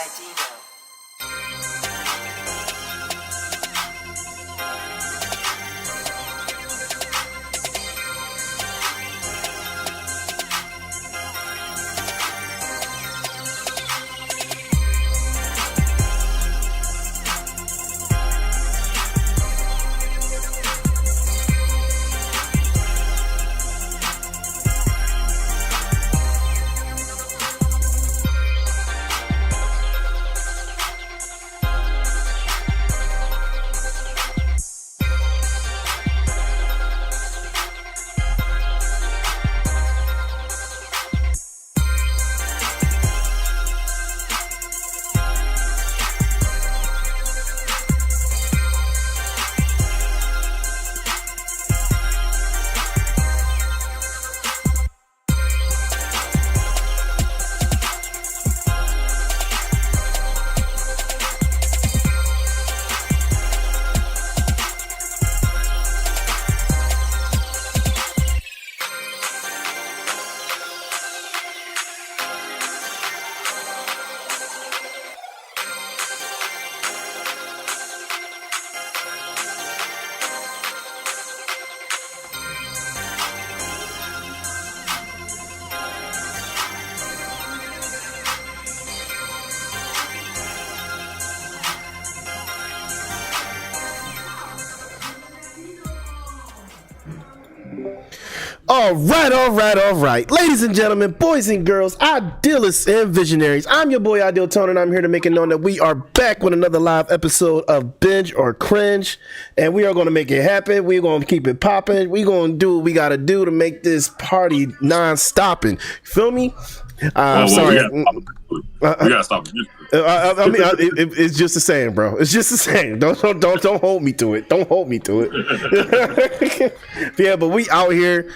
Dino. All right. Ladies and gentlemen, boys and girls, idealists and visionaries. I'm your boy, Ideal Tone, and I'm here to make it known that we are back with another live episode of Binge or Cringe, and we are going to make it happen. We're going to keep it popping. We're going to do what we got to do to make this party non-stopping. Feel me? I'm sorry. We gotta stop. It's just the same, bro. It's just the same. Don't hold me to it. Don't hold me to it. Yeah, but we out here,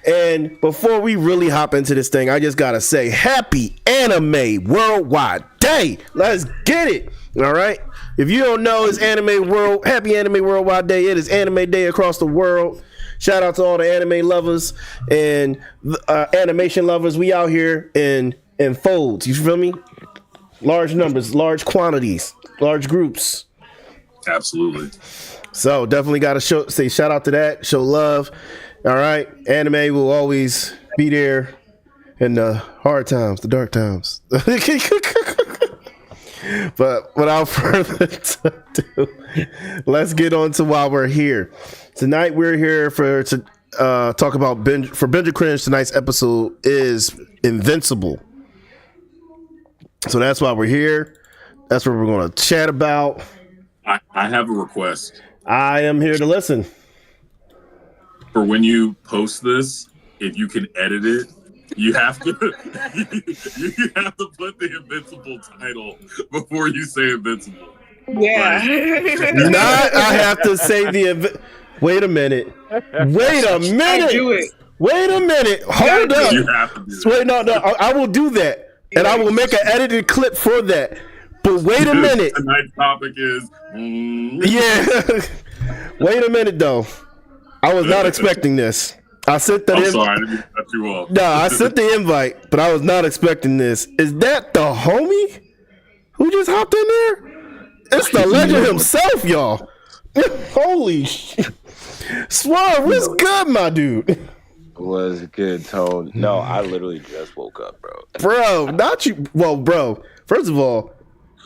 and before we really hop into this thing, I just gotta say, Happy Anime Worldwide Day. Let's get it. All right. If you don't know, it's Happy Anime Worldwide Day. It is Anime Day across the world. Shout out to all the anime lovers and animation lovers. We out here in folds. You feel me? Large numbers, large quantities, large groups. Absolutely. So definitely got to say shout out to that. Show love. All right. Anime will always be there in the hard times, the dark times. But without further ado, let's get on to why we're here. Tonight we're here to talk about Binge or Cringe. Tonight's episode is Invincible. So that's why we're here. That's what we're going to chat about. I have a request. I am here to listen. For when you post this, if you can edit it, you have to you have to put the Invincible title before you say Invincible. Yeah. Not I have to say Wait a minute. Wait a minute. Do it. Wait a minute. Hold up. You have to do Wait, no. I will do that. And I will make an edited clip for that. But wait a minute. Tonight's topic is Yeah. Wait a minute though. I was not expecting this. I sent that. I'm sorry, I didn't cut you off. No, I sent the invite, but I was not expecting this. Is that the homie who just hopped in there? It's the legend himself, y'all. Holy shit. Swerve, what's good, my dude? Was good, Tone. No, I literally just woke up, bro. Bro, not you. Well, bro, first of all,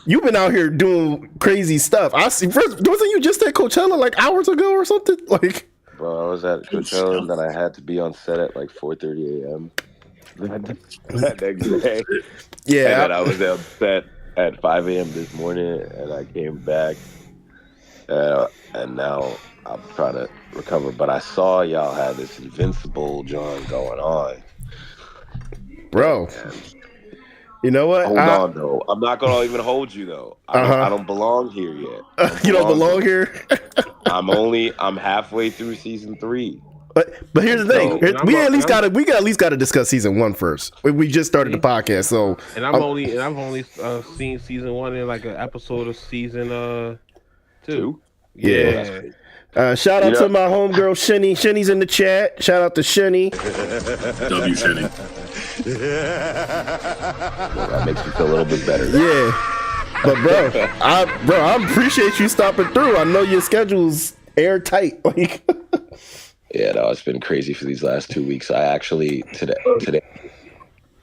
you've been out here doing crazy stuff. I see. First, wasn't you just at Coachella like hours ago or something? Like, bro, I was at Coachella and then I had to be on set at like 4:30 a.m. that next day. Yeah. And then I was on set at 5 a.m. this morning, and I came back, and now I'm trying to recover. But I saw y'all had this Invincible John going on, bro. And you know what? Hold on, though. I'm not gonna even hold you though. I don't belong here yet. You don't belong here. I'm halfway through season 3. But here's the thing: we at least got to discuss season 1 first. We just started the podcast, so I've only seen season 1 in like an episode of season 2. Yeah. Shout out to my homegirl Shenny. Shenny's in the chat. Shout out to Shenny. W Shenny. Well, that makes me feel a little bit better. Yeah. But I appreciate you stopping through. I know your schedule's airtight. Like, Yeah, no, it's been crazy for these last 2 weeks. I actually today,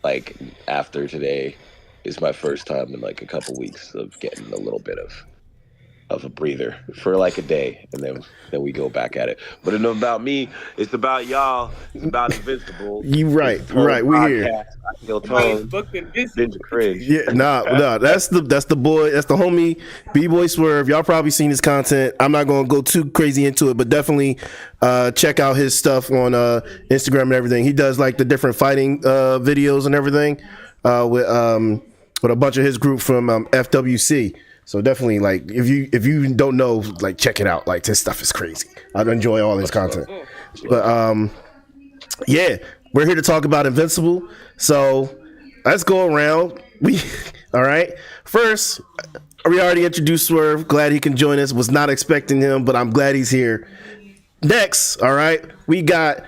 like after today, is my first time in like a couple weeks of getting a little bit of a breather for like a day, and then we go back at it. But it's not about me. It's about y'all. It's about Invincible. you right. We here. I feel tone. Binge Cringe. Yeah, nah. That's the boy. That's the homie B-Boy Swerve. Y'all probably seen his content. I'm not gonna go too crazy into it, but definitely check out his stuff on Instagram and everything. He does like the different fighting videos and everything with a bunch of his group from FWC. So definitely, like, if you don't know, like, check it out. Like, his stuff is crazy. I enjoy all his content. But yeah, we're here to talk about Invincible. So let's go around. All right. First, we already introduced Swerve. Glad he can join us. Was not expecting him, but I'm glad he's here. Next, all right, we got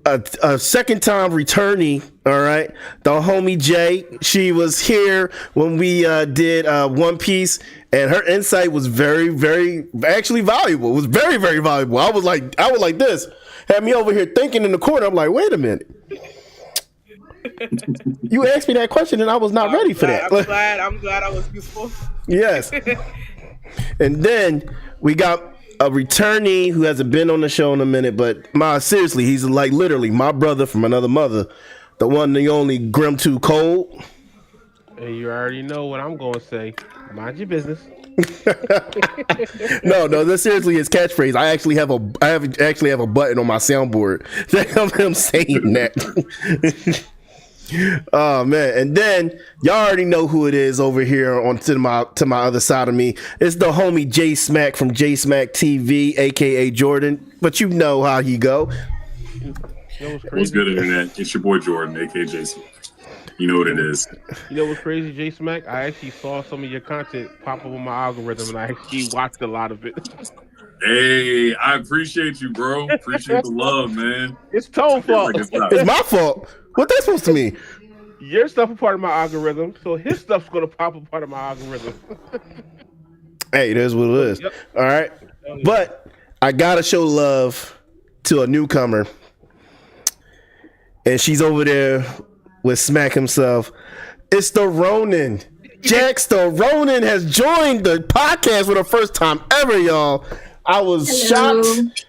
a second time returnee, all right, the homie Jay. She was here when we did One Piece, and her insight was very, very actually valuable. It was very, very valuable. I was like this, had me over here thinking in the corner. I'm like, wait a minute, you asked me that question and I was not ready for that. I'm glad I was useful. Yes. And then we got a returnee who hasn't been on the show in a minute, but seriously, he's like literally my brother from another mother, the one, the only Grim 2 Cold. And you already know what I'm going to say. Mind your business. No, that's seriously his catchphrase. I actually have a button on my soundboard that of him saying that. Oh man, and then y'all already know who it is over here on to my other side of me. It's the homie J Smack from J Smack TV, aka Jordan. But you know how he go. What's good, internet? It's your boy Jordan, aka J Smack. You know what it is. You know what's crazy, J Smack? I actually saw some of your content pop up on my algorithm, and I actually watched a lot of it. Hey, I appreciate you, bro. Appreciate the love, man. It's Tone's fault. It's my fault. What that's supposed to mean? Your stuff is part of my algorithm, so his stuff's gonna pop a part of my algorithm. Hey, it is what it is. Yep. All right, but I gotta show love to a newcomer, and she's over there with Smack himself. It's the Ronin. Jax the Ronin has joined the podcast for the first time ever, y'all. I was shocked.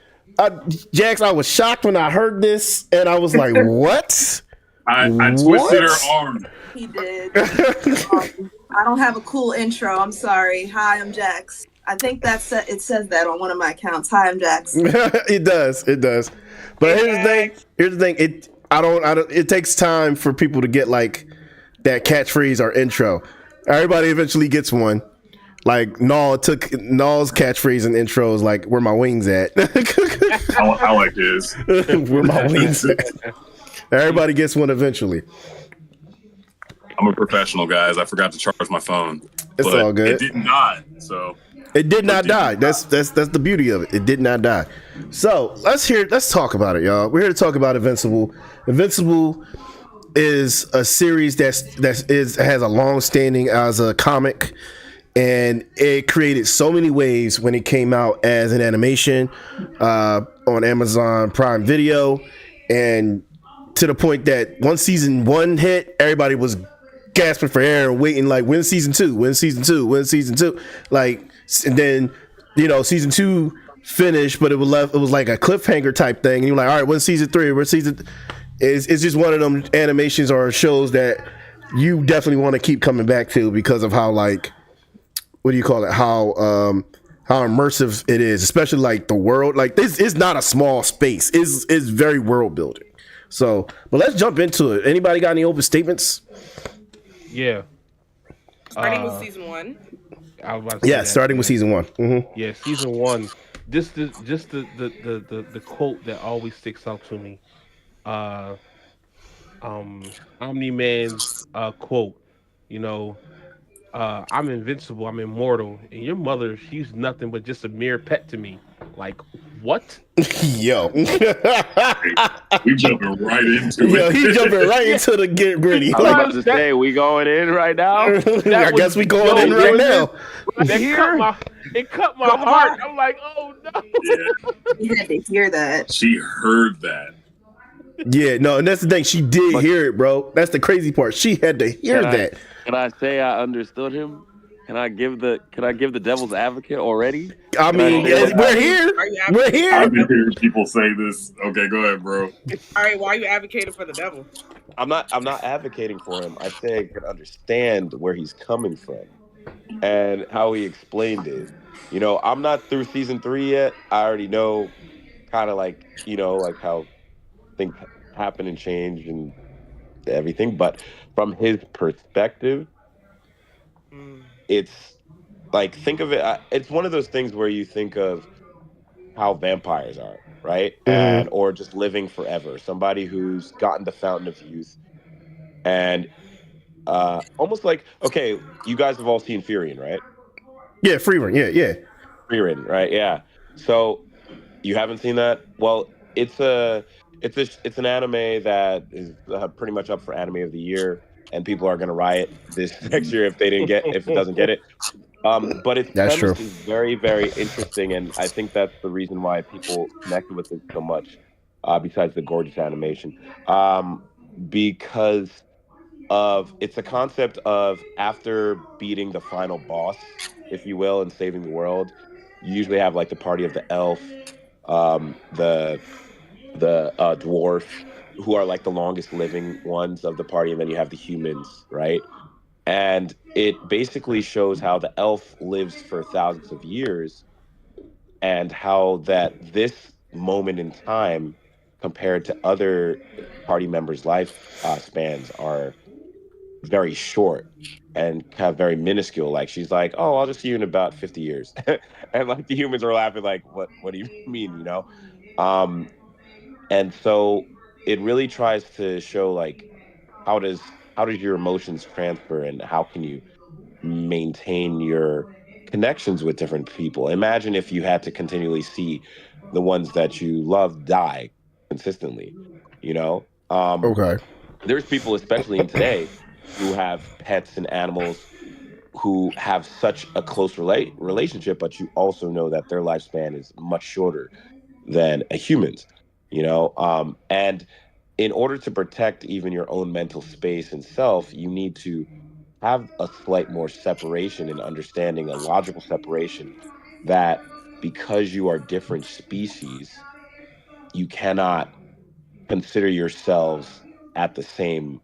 Jax, I was shocked when I heard this, and I was like, what? I twisted her arm. He did. I don't have a cool intro. I'm sorry. Hi, I'm Jax. I think it says that on one of my accounts. Hi, I'm Jax. It does. But here's the thing. It takes time for people to get like that catchphrase or intro. Everybody eventually gets one. Like Null took Null's catchphrase and intros like where my wings at. I like this. Where my wings at. Everybody gets one eventually. I'm a professional, guys. I forgot to charge my phone. It's all good. It did not. So it did not die. That's the beauty of it. It did not die. So let's talk about it, y'all. We're here to talk about Invincible. Invincible is a series has a long standing as a comic, and it created so many waves when it came out as an animation on Amazon Prime Video, and to the point that once season 1 hit, everybody was gasping for air and waiting like, when's season 2? Like, and then season 2 finished, but it was like a cliffhanger type thing, and you're like, all right, when's season 3? It's just one of them animations or shows that you definitely want to keep coming back to because of how, like, what do you call it, how immersive it is, especially like the world. Like, this is not a small space. It's very world building. So, but let's jump into it. Anybody got any open statements? Yeah. Starting with season 1. I was about to say starting with season 1. Mm-hmm. Yeah, season 1. Just the quote that always sticks out to me. Omni-Man's quote. I'm invincible. I'm immortal. And your mother, she's nothing but just a mere pet to me. Like, what? Yo. We jumping right into Yo, it. he jumping right Yeah. into the get gritty. I was about Like, to That say, we going in right now? I was guess we going in yo, right doing now. Right that cut here? my Come heart. on. I'm like, oh no. Yeah, You had to hear that. she heard that. Yeah, no, and that's the thing. She did But hear it, bro. That's the crazy part. She had to hear can I that. can I say I understood him? Can I give the devil's advocate already? I Can I mean, say Okay, what why we're are you happened? here. are you We're advocating for the I've here. been devil? hearing people say this. Okay, go ahead, bro. All right, why are you advocating for the devil? I'm not advocating for him. I say I can understand where he's coming from and how he explained it. I'm not through season 3 yet. I already know kind of like, like how things happen and change and everything. But from his perspective, Mm. it's like, think of it. It's one of those things where you think of how vampires are, right? And Hmm. or just living forever. Somebody who's gotten the fountain of youth and almost like, okay, you guys have all seen Furion, right? Yeah, free run. Yeah, yeah. Furion, right? Yeah. So you haven't seen that? Well, it's an anime that is pretty much up for anime of the year, and people are going to riot this next year if it doesn't get it. But its That's true. premise is very, very interesting, and I think that's the reason why people connected with it so much. Besides the gorgeous animation, because of it's a concept of after beating the final boss, if you will, and saving the world, you usually have like the party of the elf, the dwarf, who are like the longest living ones of the party, and then you have the humans, right? And it basically shows how the elf lives for thousands of years and how that this moment in time compared to other party members' life spans are very short and kind of very minuscule. Like she's like, "Oh, I'll just see you in about 50 years," and like the humans are laughing, like, "What do you mean?" Um, and so it really tries to show like how does your emotions transfer and how can you maintain your connections with different people. Imagine if you had to continually see the ones that you love die consistently. You know, Okay. there's people, especially in today, who have pets and animals who have such a close relationship, but you also know that their lifespan is much shorter than a human's. And in order to protect even your own mental space and self, you need to have a slight more separation and understanding, a logical separation that because you are different species, you cannot consider yourselves at the same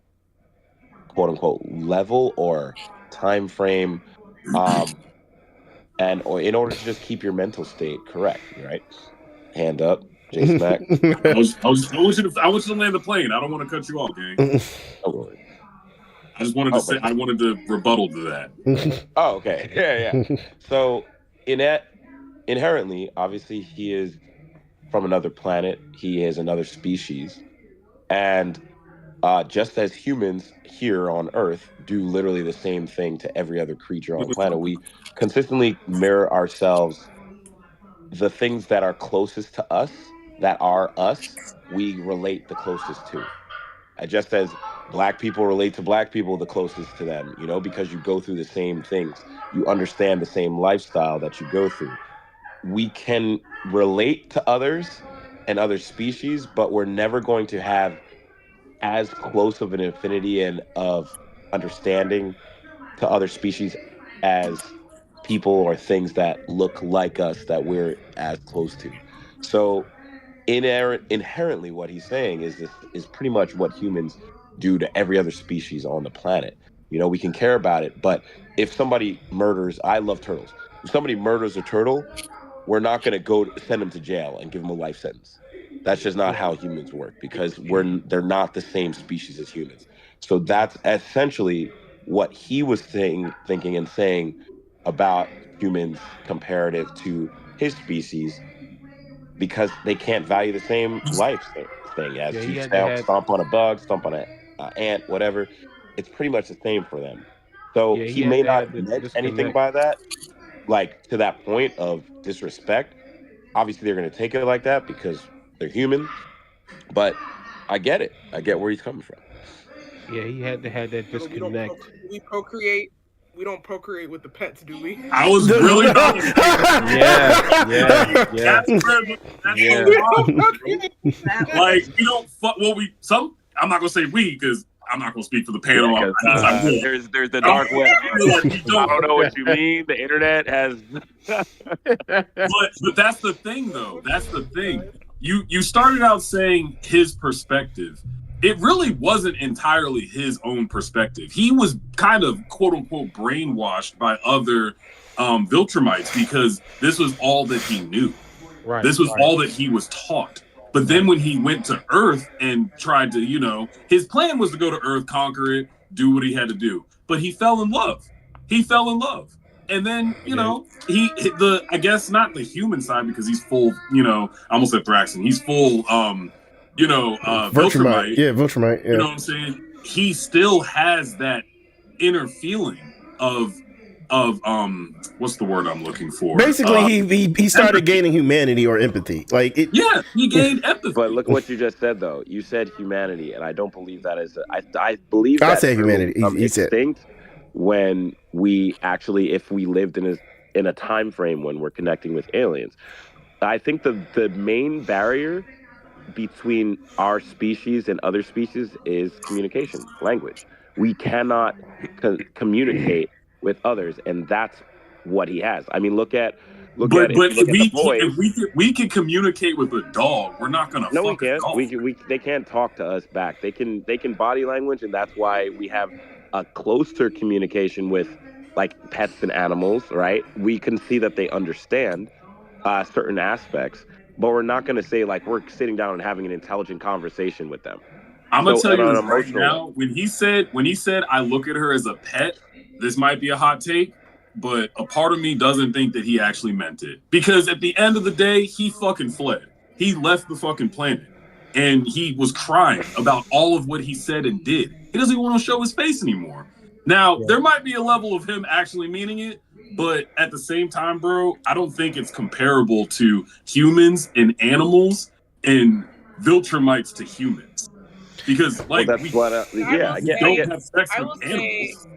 quote unquote level or time frame, um, and or in order to just keep your mental state correct, right? Hand up, J Smack. I want you to land the plane. I don't want to cut you off, gang. Oh, Lord. I just wanted to Oh, say but I wanted to rebuttal to that. oh, okay, yeah, yeah. So in that inherently, obviously, he is from another planet. He is another species, and just as humans here on Earth do literally the same thing to every other creature on the planet, we consistently mirror ourselves. The things that are closest to us, that are us, we relate the closest to. Just as black people relate to black people the closest to them, because you go through the same things, you understand the same lifestyle that you go through. We can relate to others and other species, but we're never going to have as close of an affinity and of understanding to other species as people or things that look like us that we're as close to. So inherently what he's saying is this is pretty much what humans do to every other species on the planet. We can care about it, but if somebody murders, I love turtles. If somebody murders a turtle, we're not going to go send them to jail and give them a life sentence. That's just not how humans work because they're not the same species as humans. So that's essentially what he was thinking and saying about humans comparative to his species because they can't value the same thing as Yeah, to he had to have. stomp on a bug, stomp on a ant, whatever. It's pretty much the same for them. So Yeah, he he had may to not have have the meant anything disconnect. by that, like to that point of disrespect. Obviously, they're going to take it like that because they're human. But I get it. I get where he's coming from. Yeah, he had to have that We don't disconnect. we procreate. We don't procreate with the pets, do we? I was really about to say Yeah. that's Yeah. the problem. That Like we don't fuck. Well, I'm not gonna say we because I'm not gonna speak for the panel. Yeah, I will. there's the dark web. Like, we I don't. don't know what you mean. The internet has. But that's the thing, though. That's the thing. You started out saying his perspective. It really wasn't entirely his own perspective. He was kind of quote unquote brainwashed by other Viltrumites because this was all that he knew. Right. This was all that he was taught. But then when he went to Earth and tried to, his plan was to go to Earth, conquer it, do what he had to do. But he fell in love. And then, I guess not the human side because he's full, I almost said Thraxon. He's full, Viltrumite. Yeah, Viltrumite. Yeah. You know what I'm saying? He still has that inner feeling of what's the word I'm looking for? Basically, he started gaining humanity or empathy. Like it. Yeah, he gained empathy. But look what you just said, though. You said humanity, and I don't believe that is. I believe I'll that say humanity. He said extinct when we actually, if we lived in a time frame when we're connecting with aliens. I think the main barrier between our species and other species is communication, language. We cannot communicate with others, and that's what he has. I mean, look at the boys. If we can communicate with a dog, we're not gonna. No, we can't. They can't talk to us back. They can body language, and that's why we have a closer communication with like pets and animals, right? We can see that they understand certain aspects, but we're not going to say like we're sitting down and having an intelligent conversation with them. I'm gonna tell you this right now. When he said I look at her as a pet, this might be a hot take, but a part of me doesn't think that he actually meant it. Because at the end of the day, he fucking fled. He left the fucking planet. And he was crying about all of what he said and did. He doesn't even want to show his face anymore. Now, there might be a level of him actually meaning it, but at the same time, bro, I don't think it's comparable to humans and animals and Viltrumites to humans. Because, like, don't have sex with animals.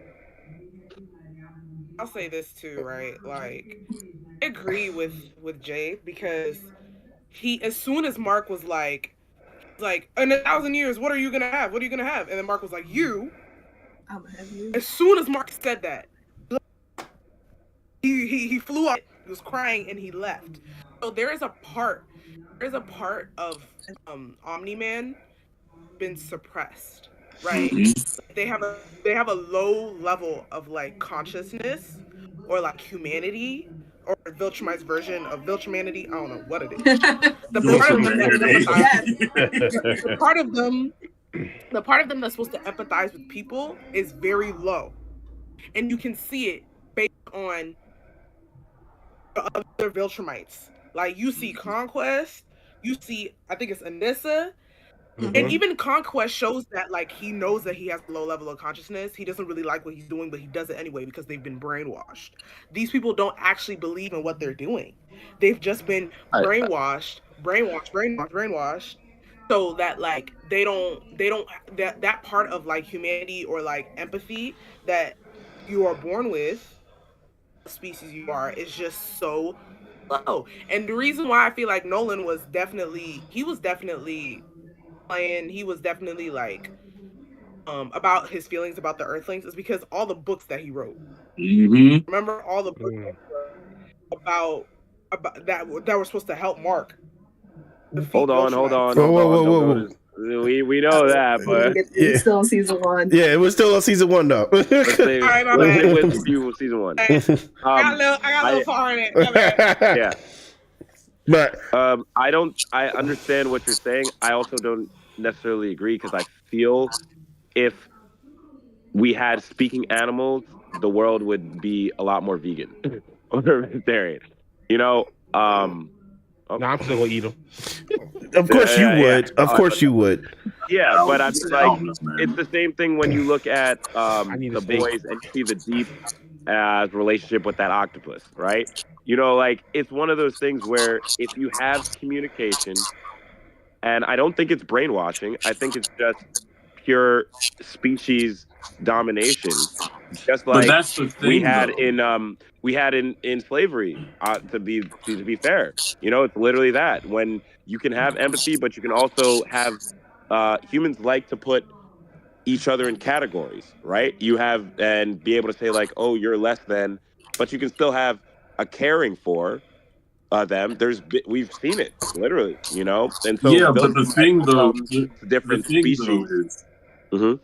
I'll say this too, right? Like, I agree with Jay because as soon as Mark was like, in 1,000 years, what are you gonna have? What are you gonna have? And then Mark was like, you. I'm gonna have you. As soon as Mark said that, he flew up, he was crying, and he left. So there's a part of Omni-Man been suppressed, right? Mm-hmm. They have a low level of like consciousness or like humanity or Viltrumite's version of Viltrumanity. I don't know what it is. The part of them that's supposed to empathize with people is very low, and you can see it based on the other Viltrumites. Like you see Conquest, you see I think it's Anissa. Mm-hmm. And even Conquest shows that like he knows that he has a low level of consciousness. He doesn't really like what he's doing, but he does it anyway because they've been brainwashed. These people don't actually believe in what they're doing. They've just been brainwashed, so that like they don't that part of like humanity or like empathy that you are born with, the species you are, is just so low. And the reason why I feel like Nolan was definitely like about his feelings about the Earthlings is because all the books that he wrote. Mm-hmm. Remember all the books about that were supposed to help Mark. Hold on. Whoa. We know that, but it's still on season 1. Yeah, it was still on season 1 though. Let's say with you season 1. I got a little far in it. Yeah. But I understand what you're saying. I also don't necessarily agree because I feel if we had speaking animals, the world would be a lot more vegan or vegetarian. No, I'm still gonna eat them. Of course you would. Of course you would. Yeah, but I mean, like, it's the same thing when you look at the boys and you see the deep relationship with that octopus, right? You know, like, it's one of those things where if you have communication And I don't think it's brainwashing. I think it's just pure species domination, just But like that's the thing, though. we had in slavery. To be fair, it's literally that. When you can have empathy, but you can also have humans like to put each other in categories, right? You have and be able to say like, oh, you're less than, but you can still have a caring for them. We've seen it literally, and so Yeah, but Viltrumite becomes a the different thing though species. is Hmm.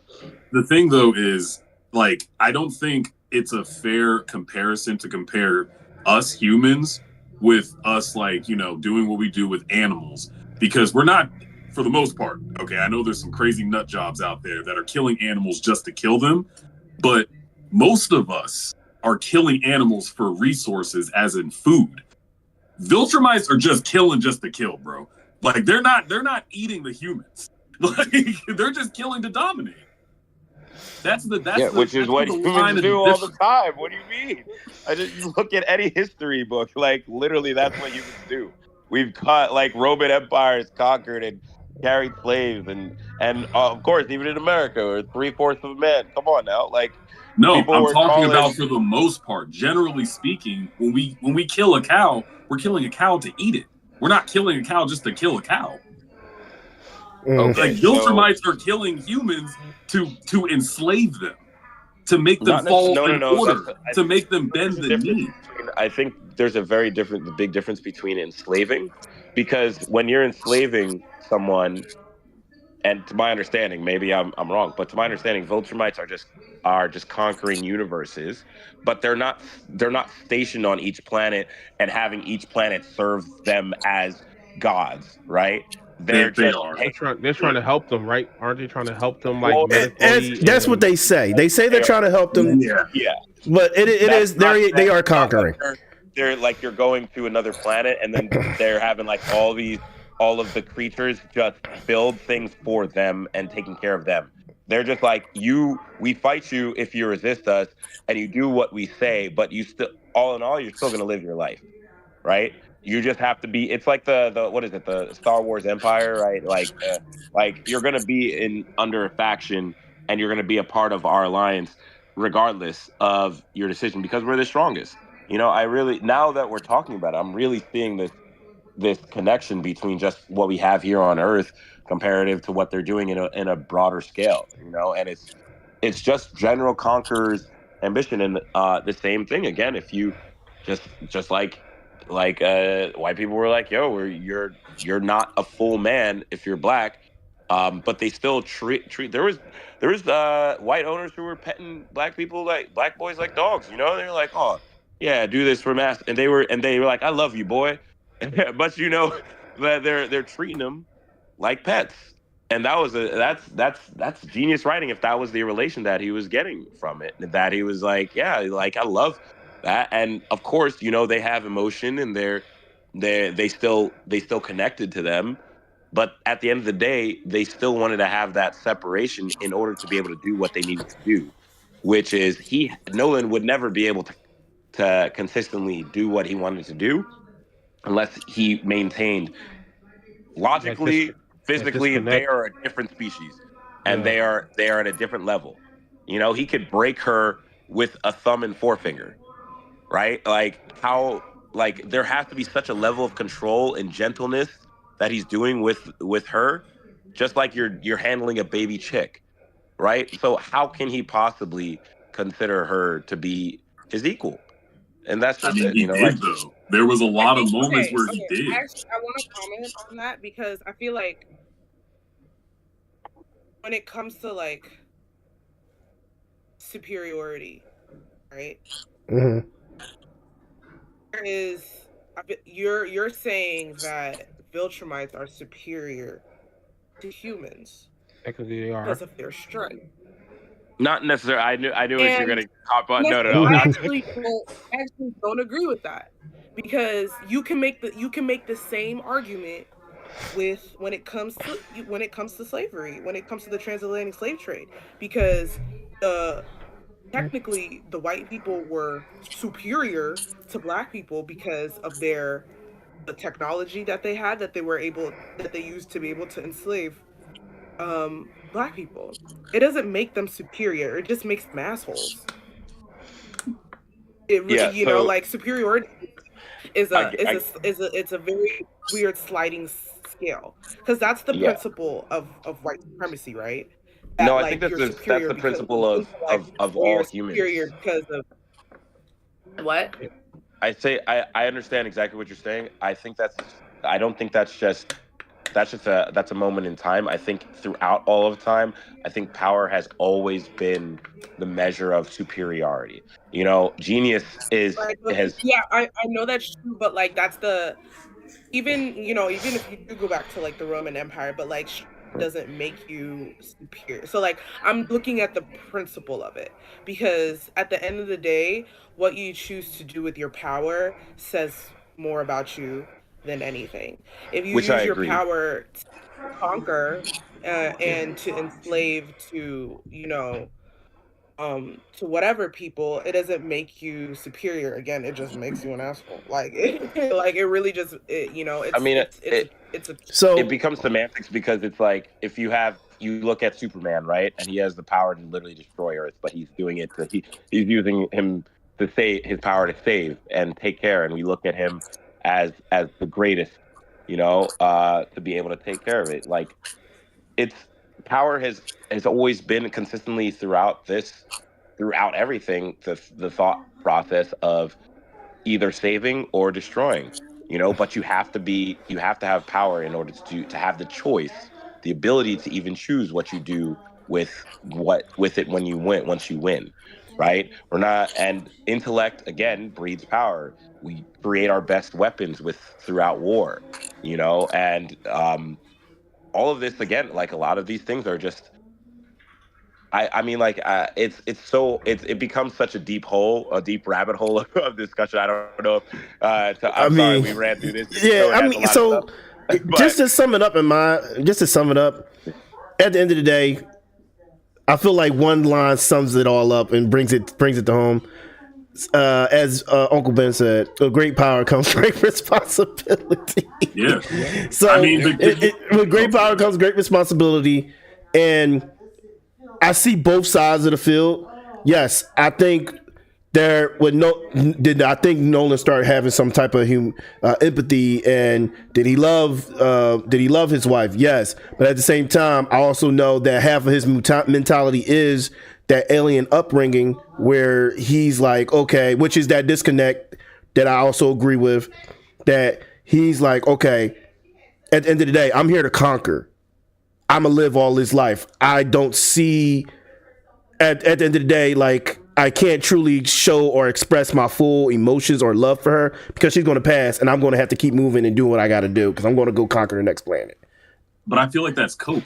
the thing though is like I don't think it's a fair comparison to compare us humans with us like doing what we do with animals because we're not for the most part. Okay, I know there's some crazy nut jobs out there that are killing animals just to kill them, but most of us are killing animals for resources, as in food. Viltrumites are just killing just to kill, bro. Like they're not eating the humans. Like they're just killing to dominate. Yeah, which is That's what the humans line of do all the difference. time. What do you mean? You look at any history book, like literally, that's what humans do. We've caught like Roman empires conquered and carried slaves, and of course, even in America, we're 3/4 of a man. Come on now, like No, people I'm were talking about calling. for the most part. Generally speaking, when we kill a cow, we're killing a cow to eat it. We're not killing a cow just to kill a cow. Like Okay, so Viltrumites are killing humans to enslave them, to make them not necessarily. fall No, no, in no. order, to make them There's bend a the difference knee. between. I think there's a very different, the big difference between enslaving, because when you're enslaving someone, and to my understanding, maybe I'm wrong, but to my understanding, Viltrumites are just conquering universes, but they're not stationed on each planet and having each planet serve them as gods, right? They're They just are. hey, They're trying to help them, right? Aren't they trying to help them like well, medically That's what and they say. They say they're they trying to help them, Yeah. yeah. but it That's is not they that are it's not like conquering. they're like you're going to another planet and then they're having like all of the creatures just build things for them and taking care of them. They're just like we fight you if you resist us and you do what we say, but you still all in all you're still gonna live your life, right? You just have to be. It's like the what is it? The Star Wars Empire, right? Like you're gonna be in under a faction, and you're gonna be a part of our alliance, regardless of your decision, because we're the strongest. I really now that we're talking about it, I'm really seeing this connection between just what we have here on Earth comparative to what they're doing in a broader scale. And it's just General Conqueror's ambition, and the same thing again. If you just like white people were like, "Yo, you're not a full man if you're black," but they still treat. There was white owners who were petting black people like black boys like dogs. They're like, "Oh, yeah, do this for mass," and they were like, "I love you, boy," but that they're treating them like pets. And that's genius writing if that was the relation that he was getting from it. That he was like, yeah, like I love that. And of course, they have emotion and they still connected to them. But at the end of the day, they still wanted to have that separation in order to be able to do what they needed to do, which is Nolan would never be able to consistently do what he wanted to do unless he maintained that dis logically, that physically, they disconnect. are a different species, and Yeah, they are at a different level. He could break her with a thumb and forefinger, right? Like how, like there has to be such a level of control and gentleness that he's doing with her, just like you're handling a baby chick, right? So how can he possibly consider her to be his equal? And that's I just mean, it, he like did though. There was a I lot of think moments okay, where he okay. did. I want to comment on that because I feel like when it comes to like superiority, right? Hmm. There is you're saying that Viltrumites are superior to humans technically they are. because of their strength. not necessarily. I knew what you're And gonna cop on. no, No, no, no, no. I actually don't agree with that because you can make the same argument with when it comes to slavery, when it comes to the transatlantic slave trade, because the technically the white people were superior to black people because of their the technology that they had that they used to be able to enslave black people. It doesn't make them superior. It just makes them assholes. Yeah. You know, So like superiority is I, I it's a very weird sliding scale, because that's the yeah. principle of white supremacy, right? No, That I think like you're that's superior the because of principle intellect, of or all you're humans. superior because of what? I say I understand exactly what you're saying. I don't think that's a moment in time. I think throughout all of time, I think power has always been the measure of superiority. You know, genius is Like, but has yeah, I know that's true, but like that's the even you know even if you do go back to like the Roman Empire, but like doesn't make you superior. So like I'm looking at the principle of it, because at the end of the day, what you choose to do with your power says more about you than anything. If you which I use your agree. power to conquer and to enslave, to to whatever people, it doesn't make you superior. Again, it just makes you an asshole. Like like it really just I mean, it's a it So becomes semantics because it's like if you look at Superman, right, and he has the power to literally destroy Earth, but he's doing it he's using him to save his power to save and take care, and we look at him as the greatest, to be able to take care of it. Like it's power has always been consistently throughout everything, the thought process of either saving or destroying, but you have to have power in order to have the choice, the ability to even choose what you do with it when you win once you win, right? We're not And intellect again breeds power. We create our best weapons with throughout war, and all of this again, like a lot of these things are just I mean, like it becomes such a deep rabbit hole of discussion. I don't know if I I'm sorry mean, we ran through this. yeah, It I has a mean, lot of stuff, so but just to sum it up, at the end of the day, I feel like one line sums it all up and brings it to home. As Uncle Ben said, "A great power comes great responsibility." Yeah. I So, mean, with great power comes great responsibility, and I see both sides of the field. Yes, I think there would no did I think Nolan start having some type of empathy, and did he love his wife? Yes, but at the same time, I also know that half of his mentality is that alien upbringing where he's like, okay, which is that disconnect that I also agree with, that he's like, okay, at the end of the day, I'm here to conquer. I'm gonna live all this life. I don't see at the end of the day, like I can't truly show or express my full emotions or love for her because she's gonna pass, and I'm gonna have to keep moving and doing what I got to do because I'm gonna go conquer the next planet. but I feel like that's cope.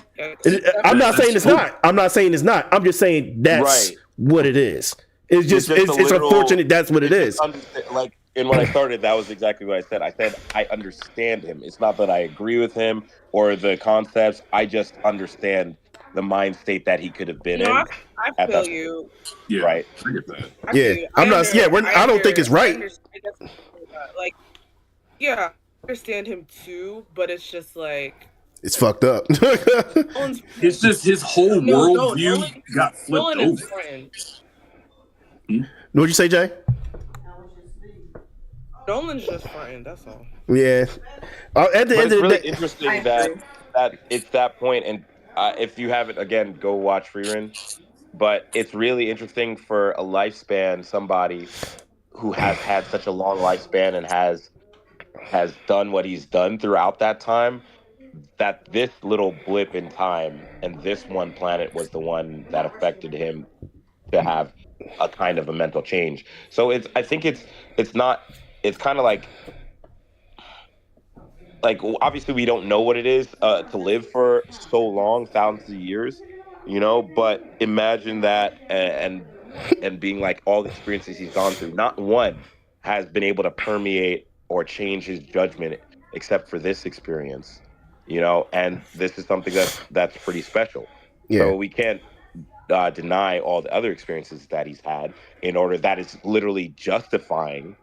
I'm not saying it's cope. not. I'm not saying it's not. I'm just saying that's right. what it is. It's just a it's literal- unfortunate that's what it it's is. just like, and when I started, that was exactly what I said. I said I understand him. It's not that I agree with him or the concepts. I just understand the mind state that he could have been no, in I at feel that point. you. Yeah, Right. I get that. I Yeah, feel you. I'm not. Yeah, I don't think it's right. I guess, like, yeah, I understand him too, but it's just like It's fucked up. It's just his whole worldview got flipped Nolan over. is fronting. What'd you say, Jay? Nolan's just fronting. That's all. Yeah. At the But end it's of the really day, interesting I that agree. it's that point, and if you haven't, again, go watch Freerun. But it's really interesting for a lifespan, somebody who has had such a long lifespan and has done what he's done throughout that time, that this little blip in time and this one planet was the one that affected him to have a kind of a mental change. So I think it's not it's kind of like obviously we don't know what it is to live for so long, thousands of years, but imagine that, and being like all the experiences he's gone through, not one has been able to permeate or change his judgment except for this experience, and this is something that's pretty special. yeah. So we can't deny all the other experiences that he's had in order that is literally justifying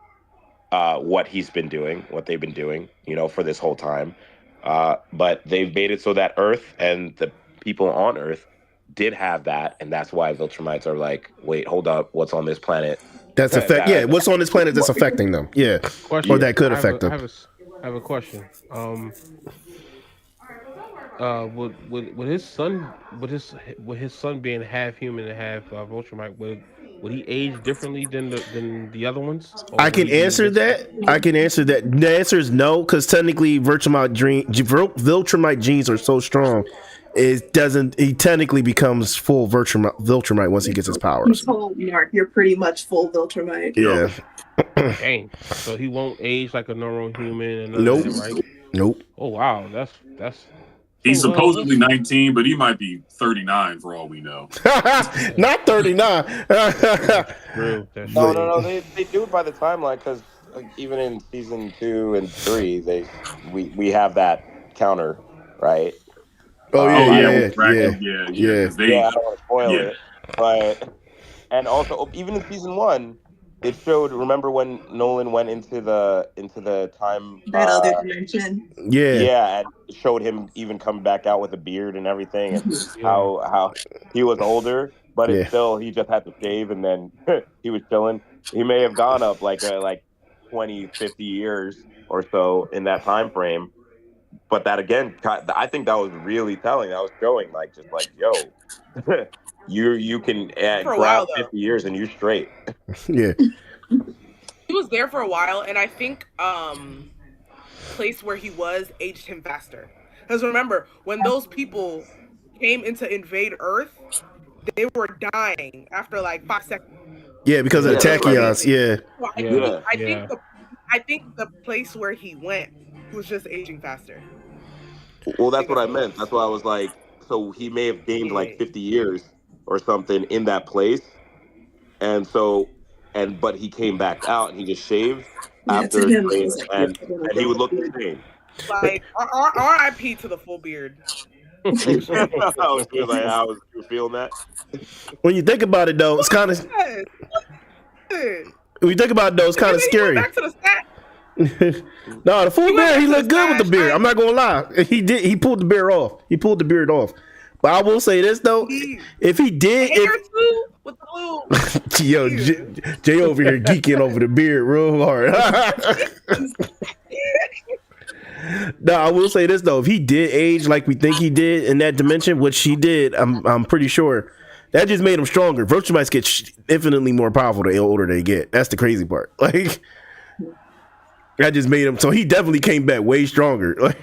what he's been doing, what they've been doing, for this whole time. But they've made it so that Earth and the people on Earth did have that, and that's why Viltrumites are like, wait, hold up, what's on this planet? That's affect. Yeah, what's on this planet that's affecting them? Yeah, Question. or that could I have affect a, I them. have a, s- I have a question. Would his son, would his son being half human and half Viltrumite, would he age differently than the other ones, or I would can he be answer that. I can answer that. The answer is no, because technically Viltrumite genes are so strong, it doesn't. He technically becomes full Viltrumite once he gets his You powers. told Mark you're pretty much full Viltrumite. Yeah. Dang. So he won't age like a normal human and none Nope. of that, right? Nope. Oh wow, that's. He's So, supposedly 19, but he might be 39 for all we know. Not 39. True. That's No, true. no, no. They do it by the timeline because even in season 2 and 3, we have that counter, right? Oh Oh yeah, yeah, yeah, with Bracken, yeah. yeah. 'Cause they, Yeah, I don't want to spoil Yeah. it, but and also even in season 1, it showed. Remember when Nolan went into the time? That other dimension. Yeah. Yeah, and it showed him even coming back out with a beard and everything, and Yeah. how he was older, but Yeah. it's still he just had to shave, and then he was chilling. He may have gone up like 20, 50 years or so in that time frame. But that again, I think that was really telling. That was showing just like, yo, you can For a grab while, though. 50 years and you straight. Yeah. He was there for a while, and I think place where he was aged him faster. Because remember, when those people came in to invade Earth, they were dying after like 5 seconds. Yeah, because of the Yeah, tachyons. Yeah. So Yeah. I think the place where he went was just aging faster. Well, that's what I meant. That's why I was like, so he may have gained like 50 years or something in that place, and but he came back out and he just shaved Yeah, after to him, it saying, was like and he would look the same. Like R.I.P. to the full beard. I was like, how was you feeling that? When you think about it, though, it's kind of. Yes. When you think about it, though, it's kind of He scary. went back to the stat. No, the full He went beard, back he to looked the good with the stash, beard. right? I'm not gonna lie. He did. He pulled the beard off. He pulled the beard off. But I will say this though, if he did, Hair too with the blue. yo, Jay over here geeking over the beard real hard. No, I will say this though, if he did age like we think he did in that dimension, which he did, I'm pretty sure that just made him stronger. Viltrumites get infinitely more powerful the older they get. That's the crazy part. Like that just made him. So he definitely came back way stronger. Like.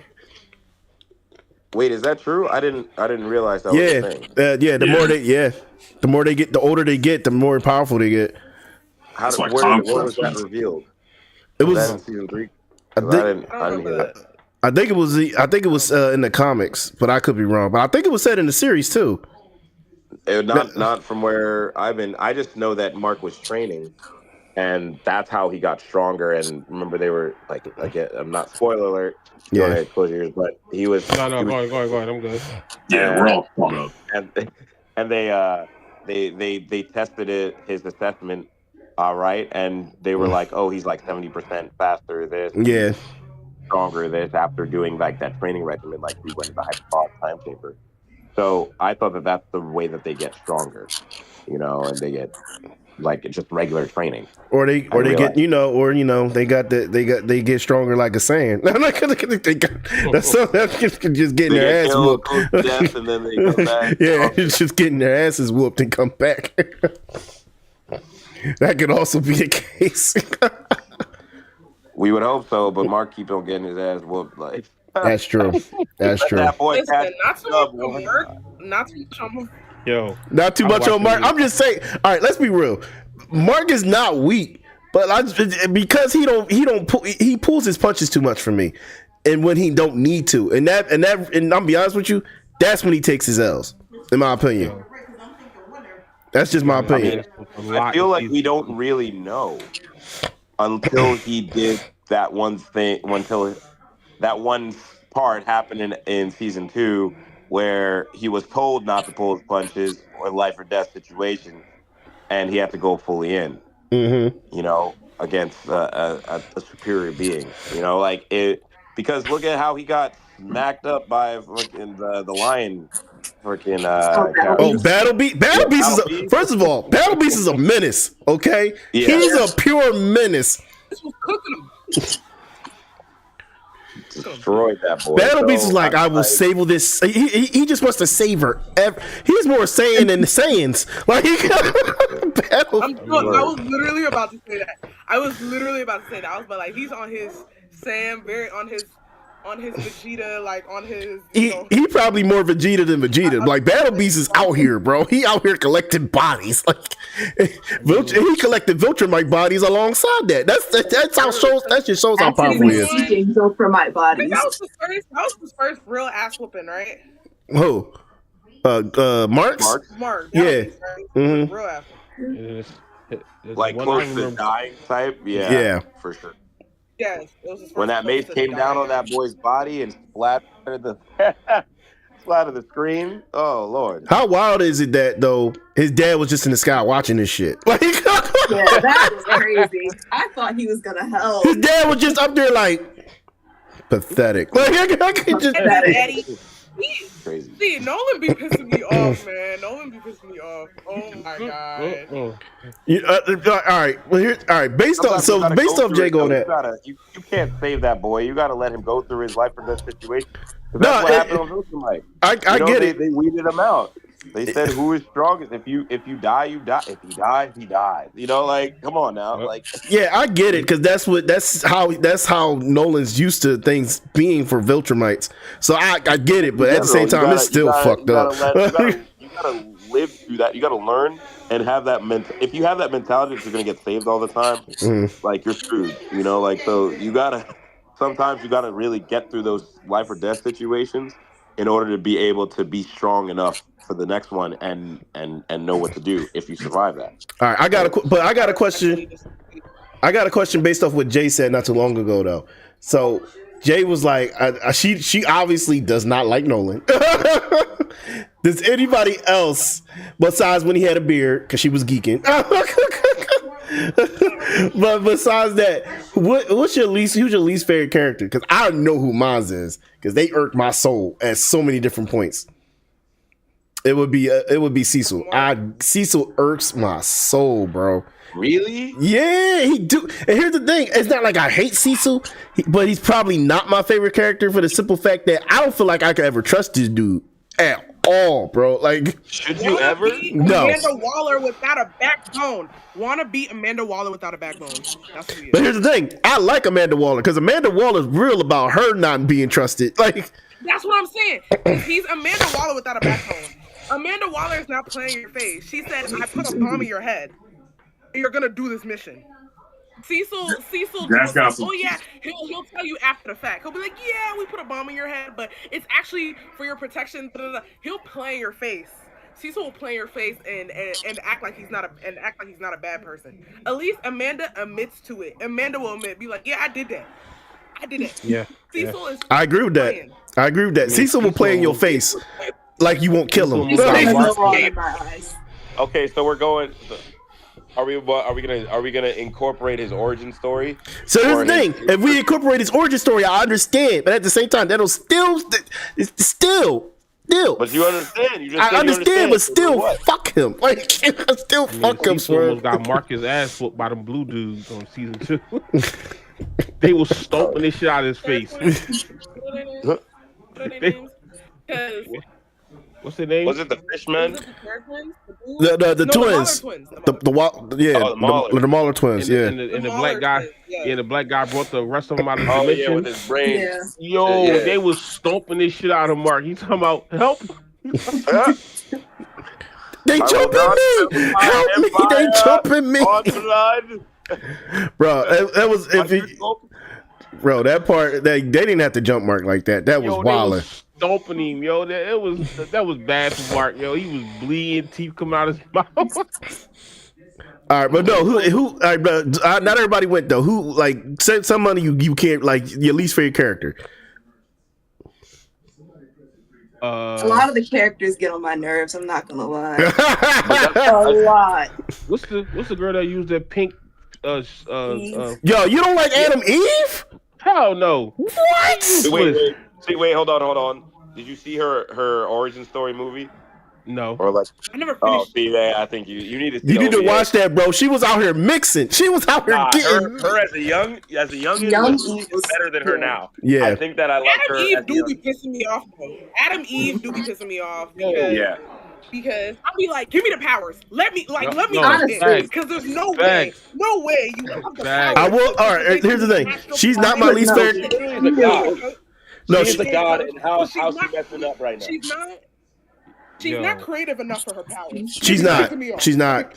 Wait, is that true? I didn't realize that was a thing. The more they get, the older they get, the more powerful they get. Where was that revealed? It was that in season 3. I didn't hear that. I think it was in the comics, but I could be wrong. But I think it was said in the series too. Not from where I've been. I just know that Mark was training, and that's how he got stronger. And remember, they were like I'm not spoiler alert. Yeah. Go ahead, close yours. But he was. No, go ahead. I'm good. Yeah, we're all caught up. And they tested his assessment, right? And they were like, oh, he's like 70% faster. This. Yeah. Stronger this after doing like that training regimen, like we went to the hyperbolic time chamber. So I thought that that's the way that they get stronger, and they get like it's just regular training. Or they get they get stronger like a Saiyan. That's just getting their ass whooped. Death, and then they come back. Yeah, it's just getting their asses whooped and come back. That could also be the case. We would hope so, but Mark keep on getting his ass whooped. Like that's true. That's true. That boy Listen, not too much on Mark. Not too much on Yo, not too much on Mark. I'm just saying. All right, let's be real. Mark is not weak, but because he pulls his punches too much for me, and when he don't need to, and I'm be honest with you, that's when he takes his L's. In my opinion, that's just my opinion. I feel like we don't really know until he did that one thing. Until that one part happened in season 2, where he was told not to pull his punches or life or death situation, and he had to go fully in. Mm-hmm. against a superior being. You know, like it because look at how he got smacked up by fucking the lion, freaking Oh, Battle Oh, Beast. Battle Beast. yeah, Battle Beast is Battle a, Beast. first of all, Battle Beast is a menace. Okay, Yeah, he's a pure menace. This was cooking him. destroyed that boy. Battle So, Beast is like, I will like, save this. He just wants to save her. He's more Saiyan than the Saiyans. Like Battle. I was literally about to say that. I was like, he's on his Sam, very on his Vegeta, like on his. He probably more Vegeta than Vegeta. Like Battle Beast is out here, bro. He out here collecting bodies. Like he collected Viltrumite bodies alongside that. That's how shows. That just shows how powerful he is. Seeking Viltrumite bodies. That was his first real ass whooping, right? Who? Marks? Mark. Yeah. Right? Mm-hmm. Real ass. like close to dying type. Yeah, for sure. Yes, it was his first When that mace came down on that boy's body and splattered the screen, oh Lord! How wild is it that though his dad was just in the sky watching this shit? Like, Yeah, that was crazy. I thought he was gonna help. his dad was just up there like pathetic. Like I can just. Daddy. Crazy. See, Nolan be pissing me off, man. Nolan be pissing me off. Oh my god. All right. Well, here. All right. Based off Jay going that. You can't save that boy. You got to let him go through his life or death situation. No, That's what happened on Viltrumite. I get it. They weeded him out. They said, "Who is strongest? If you die, you die. If he dies, he dies." You know, like, come on now, like. Yeah, I get it because that's how Nolan's used to things being for Viltrumites. So I get it, but at the same time, it's still fucked up. You gotta live through that. You gotta learn and have that if you have that mentality that you're gonna get saved all the time, like you're screwed. You know, like so sometimes you gotta really get through those life or death situations in order to be able to be strong enough for the next one and know what to do if you survive that. All right, I got a question. I got a question based off what Jay said not too long ago though. So Jay was like, she obviously does not like Nolan. Does anybody else besides when he had a beard because she was geeking? But besides that, who's your least favorite character? Because I know who mine is because they irked my soul at so many different points. It would be Cecil. Cecil irks my soul, bro. Really? Yeah, he do. And here's the thing: it's not like I hate Cecil, but he's probably not my favorite character for the simple fact that I don't feel like I could ever trust this dude at all, bro. Like, should you ever? No. Amanda Waller without a backbone. Wanna beat Amanda Waller without a backbone? That's who he is. But here's the thing: I like Amanda Waller because Amanda Waller's real about her not being trusted. Like, that's what I'm saying. He's Amanda Waller without a backbone. Amanda Waller is not playing your face. She said, "I put a bomb in your head. You're gonna do this mission." Cecil like, oh yeah, he'll tell you after the fact. He'll be like, yeah, we put a bomb in your head, but it's actually for your protection. He'll play in your face. Cecil will play in your face and act like he's not a bad person. At least Amanda admits to it. Amanda will admit, be like, yeah, I did that. Yeah. Cecil is. I agree with that. I agree with that. Cecil will play in your face like you won't kill him. Okay, so we're going. Are we gonna incorporate his origin story? So here's the thing: if we incorporate his origin story, I understand, but at the same time, that'll still. But you understand? You just I understand, but still, what? fuck him. Like, still fuck him. Almost got Marcus ass whooped by them blue dudes on season 2. They was stomping this shit out of his face. What's their name? Was it the Fishmen? The twins. The Mauler twins. Yeah. And the black guy. Yeah, the black guy brought the rest of them out of the dimension. Yeah, with his brain. Yeah. Yo, they was stomping this shit out of Mark. He talking about help. They jumping me. Help me. They jumping me. Bro, that was bro, that part they didn't have to jump Mark like that. That was wilder. Stomping him, yo. That was bad for Mark, yo. He was bleeding, teeth coming out his mouth. All right, but no, who? All right, but not everybody went though. Who like said somebody you can't like your least favorite character? A lot of the characters get on my nerves. I'm not gonna lie. A lot. What's the girl that used that pink Yo, you don't like Adam Eve? Hell no. What? Wait, hold on. Did you see her origin story movie? No. Or like, I never finished. see that. I think you need to. See You need to OVA. watch that, bro. She was out here mixing. She was out here getting. Her as a young was better than her now. Yeah. I think that I like her. Adam Eve do be pissing me off though. Adam Eve do be pissing me off because I'll be like, give me the powers. Let me honestly, because there's no way you have the powers. I will. All right. Here's the thing. She's not my least favorite. No, she's a god, and how's she messing up right now? She's not creative enough for her powers. She's not. She's not.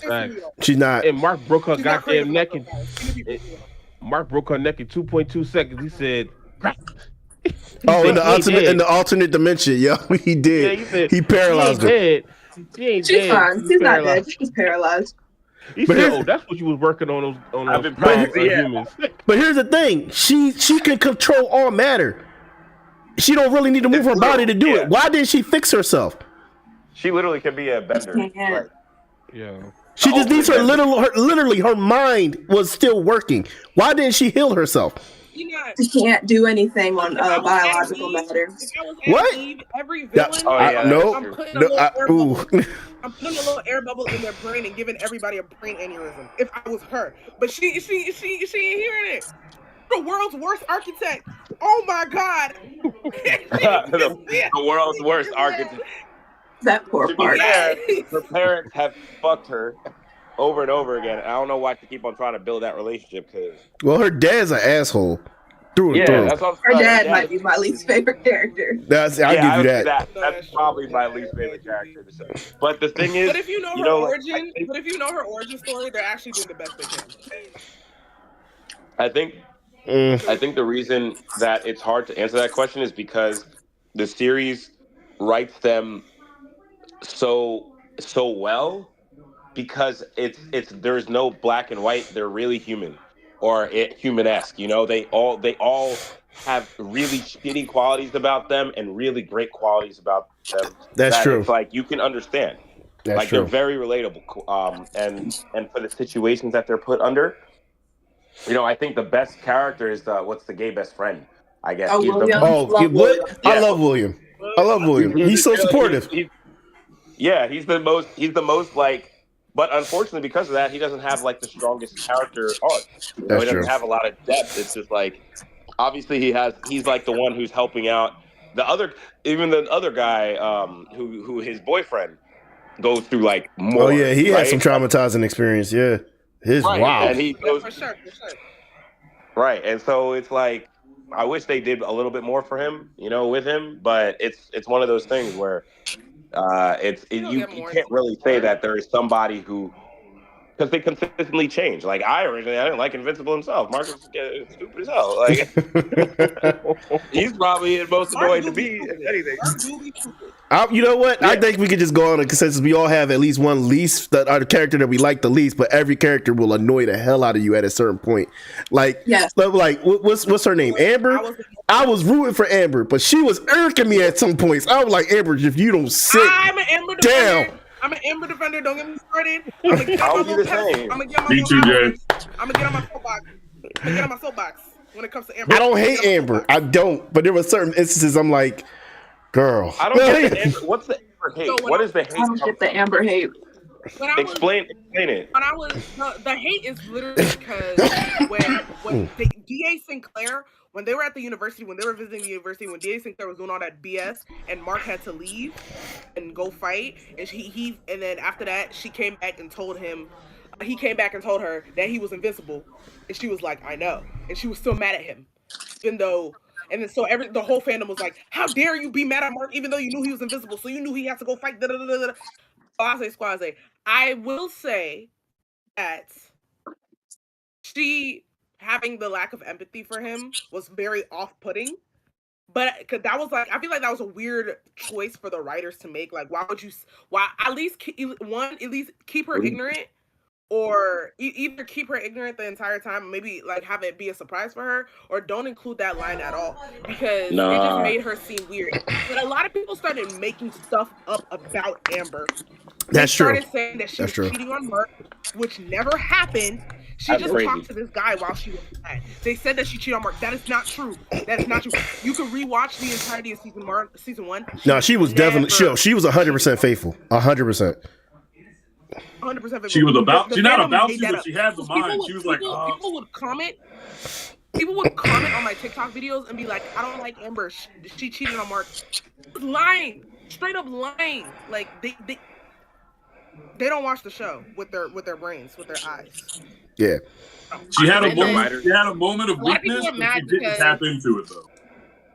And Mark broke her goddamn neck in 2.2 seconds. He said, in the alternate dimension, yo, he did. Yeah, he said, he paralyzed her. She's fine. She's not dead. She's paralyzed. He said, that's what you was working on those humans. But here's the thing: she can control all matter. She don't really need to move her body to do it. Why didn't she fix herself? She literally could be a bender. Right. Yeah. She just needs literally her mind was still working. Why didn't she heal herself? She can't do anything on biological matter. What? Eve, every villain, I'm putting a little air bubble in their brain and giving everybody a brain aneurysm. If I was her, but she ain't hearing it. The world's worst architect. Oh my god. the world's worst architect. That poor part. Her parents have fucked her over and over again. I don't know why she keep on trying to build that relationship. Well, her dad's an asshole. Through and through. That's what her dad might be my least favorite character. I'll give you that. That's probably my least favorite character. But the thing is, but if you know her origin story, they're actually doing the best they can. I think the reason that it's hard to answer that question is because the series writes them so well, because it's there's no black and white. They're really human or human-esque. You know, they all have really shitty qualities about them and really great qualities about them. That's true. It's like you can understand. That's true. They're very relatable. And for the situations that they're put under. You know, I think the best character is what's the gay best friend? I guess. I love William. I love William. He's so supportive. He's the most like, but unfortunately because of that, he doesn't have like the strongest character arc. He doesn't have a lot of depth. It's just like, obviously he's like the one who's helping out the other guy who his boyfriend goes through like more. Oh yeah, he had some traumatizing experience. Yeah. Wow. And he goes, for sure. Right. And so it's like, I wish they did a little bit more for him, with him, but it's one of those things where you can't really say that there is somebody who, because they consistently change. Like I didn't like Invincible himself. Marcus is stupid as hell. Like he's probably most annoying to me if anything. You know what? Yeah. I think we could just go on a consensus. We all have at least one least that are the character that we like the least, but every character will annoy the hell out of you at a certain point. Like, like what's her name? Amber. I was rooting for Amber, but she was irking me at some points. I was like, Amber, if you don't sit down. I'm an Amber defender. Don't get me started. I'll be the same. I'm gonna get on my soapbox when it comes to Amber. I don't hate Amber. I don't. But there were certain instances I'm like, girl. I don't get the Amber. What's the Amber hate? What is the hate? I don't get the Amber hate. Explain it. When I was the hate is literally because when D.A. Sinclair, when they were at the university, when they were visiting the university, when D.A. Sinclair was doing all that BS, and Mark had to leave and go fight, and and then after that, she came back and told him, he came back and told her that he was invincible, and she was like, I know, and she was still mad at him, even though, and then so the whole fandom was like, how dare you be mad at Mark, even though you knew he was invincible, so you knew he had to go fight. Squaze. I will say that she having the lack of empathy for him was very off-putting, but because that was like, I feel like that was a weird choice for the writers to make. Like, why at least keep her ignorant, or either keep her ignorant the entire time, maybe like have it be a surprise for her, or don't include that line at all, because it just made her seem weird. But a lot of people started making stuff up about Amber. That's true. Started saying that she was cheating on Mark, which never happened. She That's just crazy. talked to this guy while she was mad. They said that she cheated on Mark. That is not true. That is not true. You can rewatch the entirety of season 1. No, she was definitely she was 100% faithful. 100%. 100%. She was about. She's not about made to, that but up. she had the mind. She was like, people would comment. People would comment on my TikTok videos and be like, "I don't like Amber. She cheated on Mark." Lying, straight up lying. Like they don't watch the show with their brains, with their eyes. Yeah. she had a And moment. then- She had a moment of A lot of people weakness, are but mad she didn't because- tap into it though.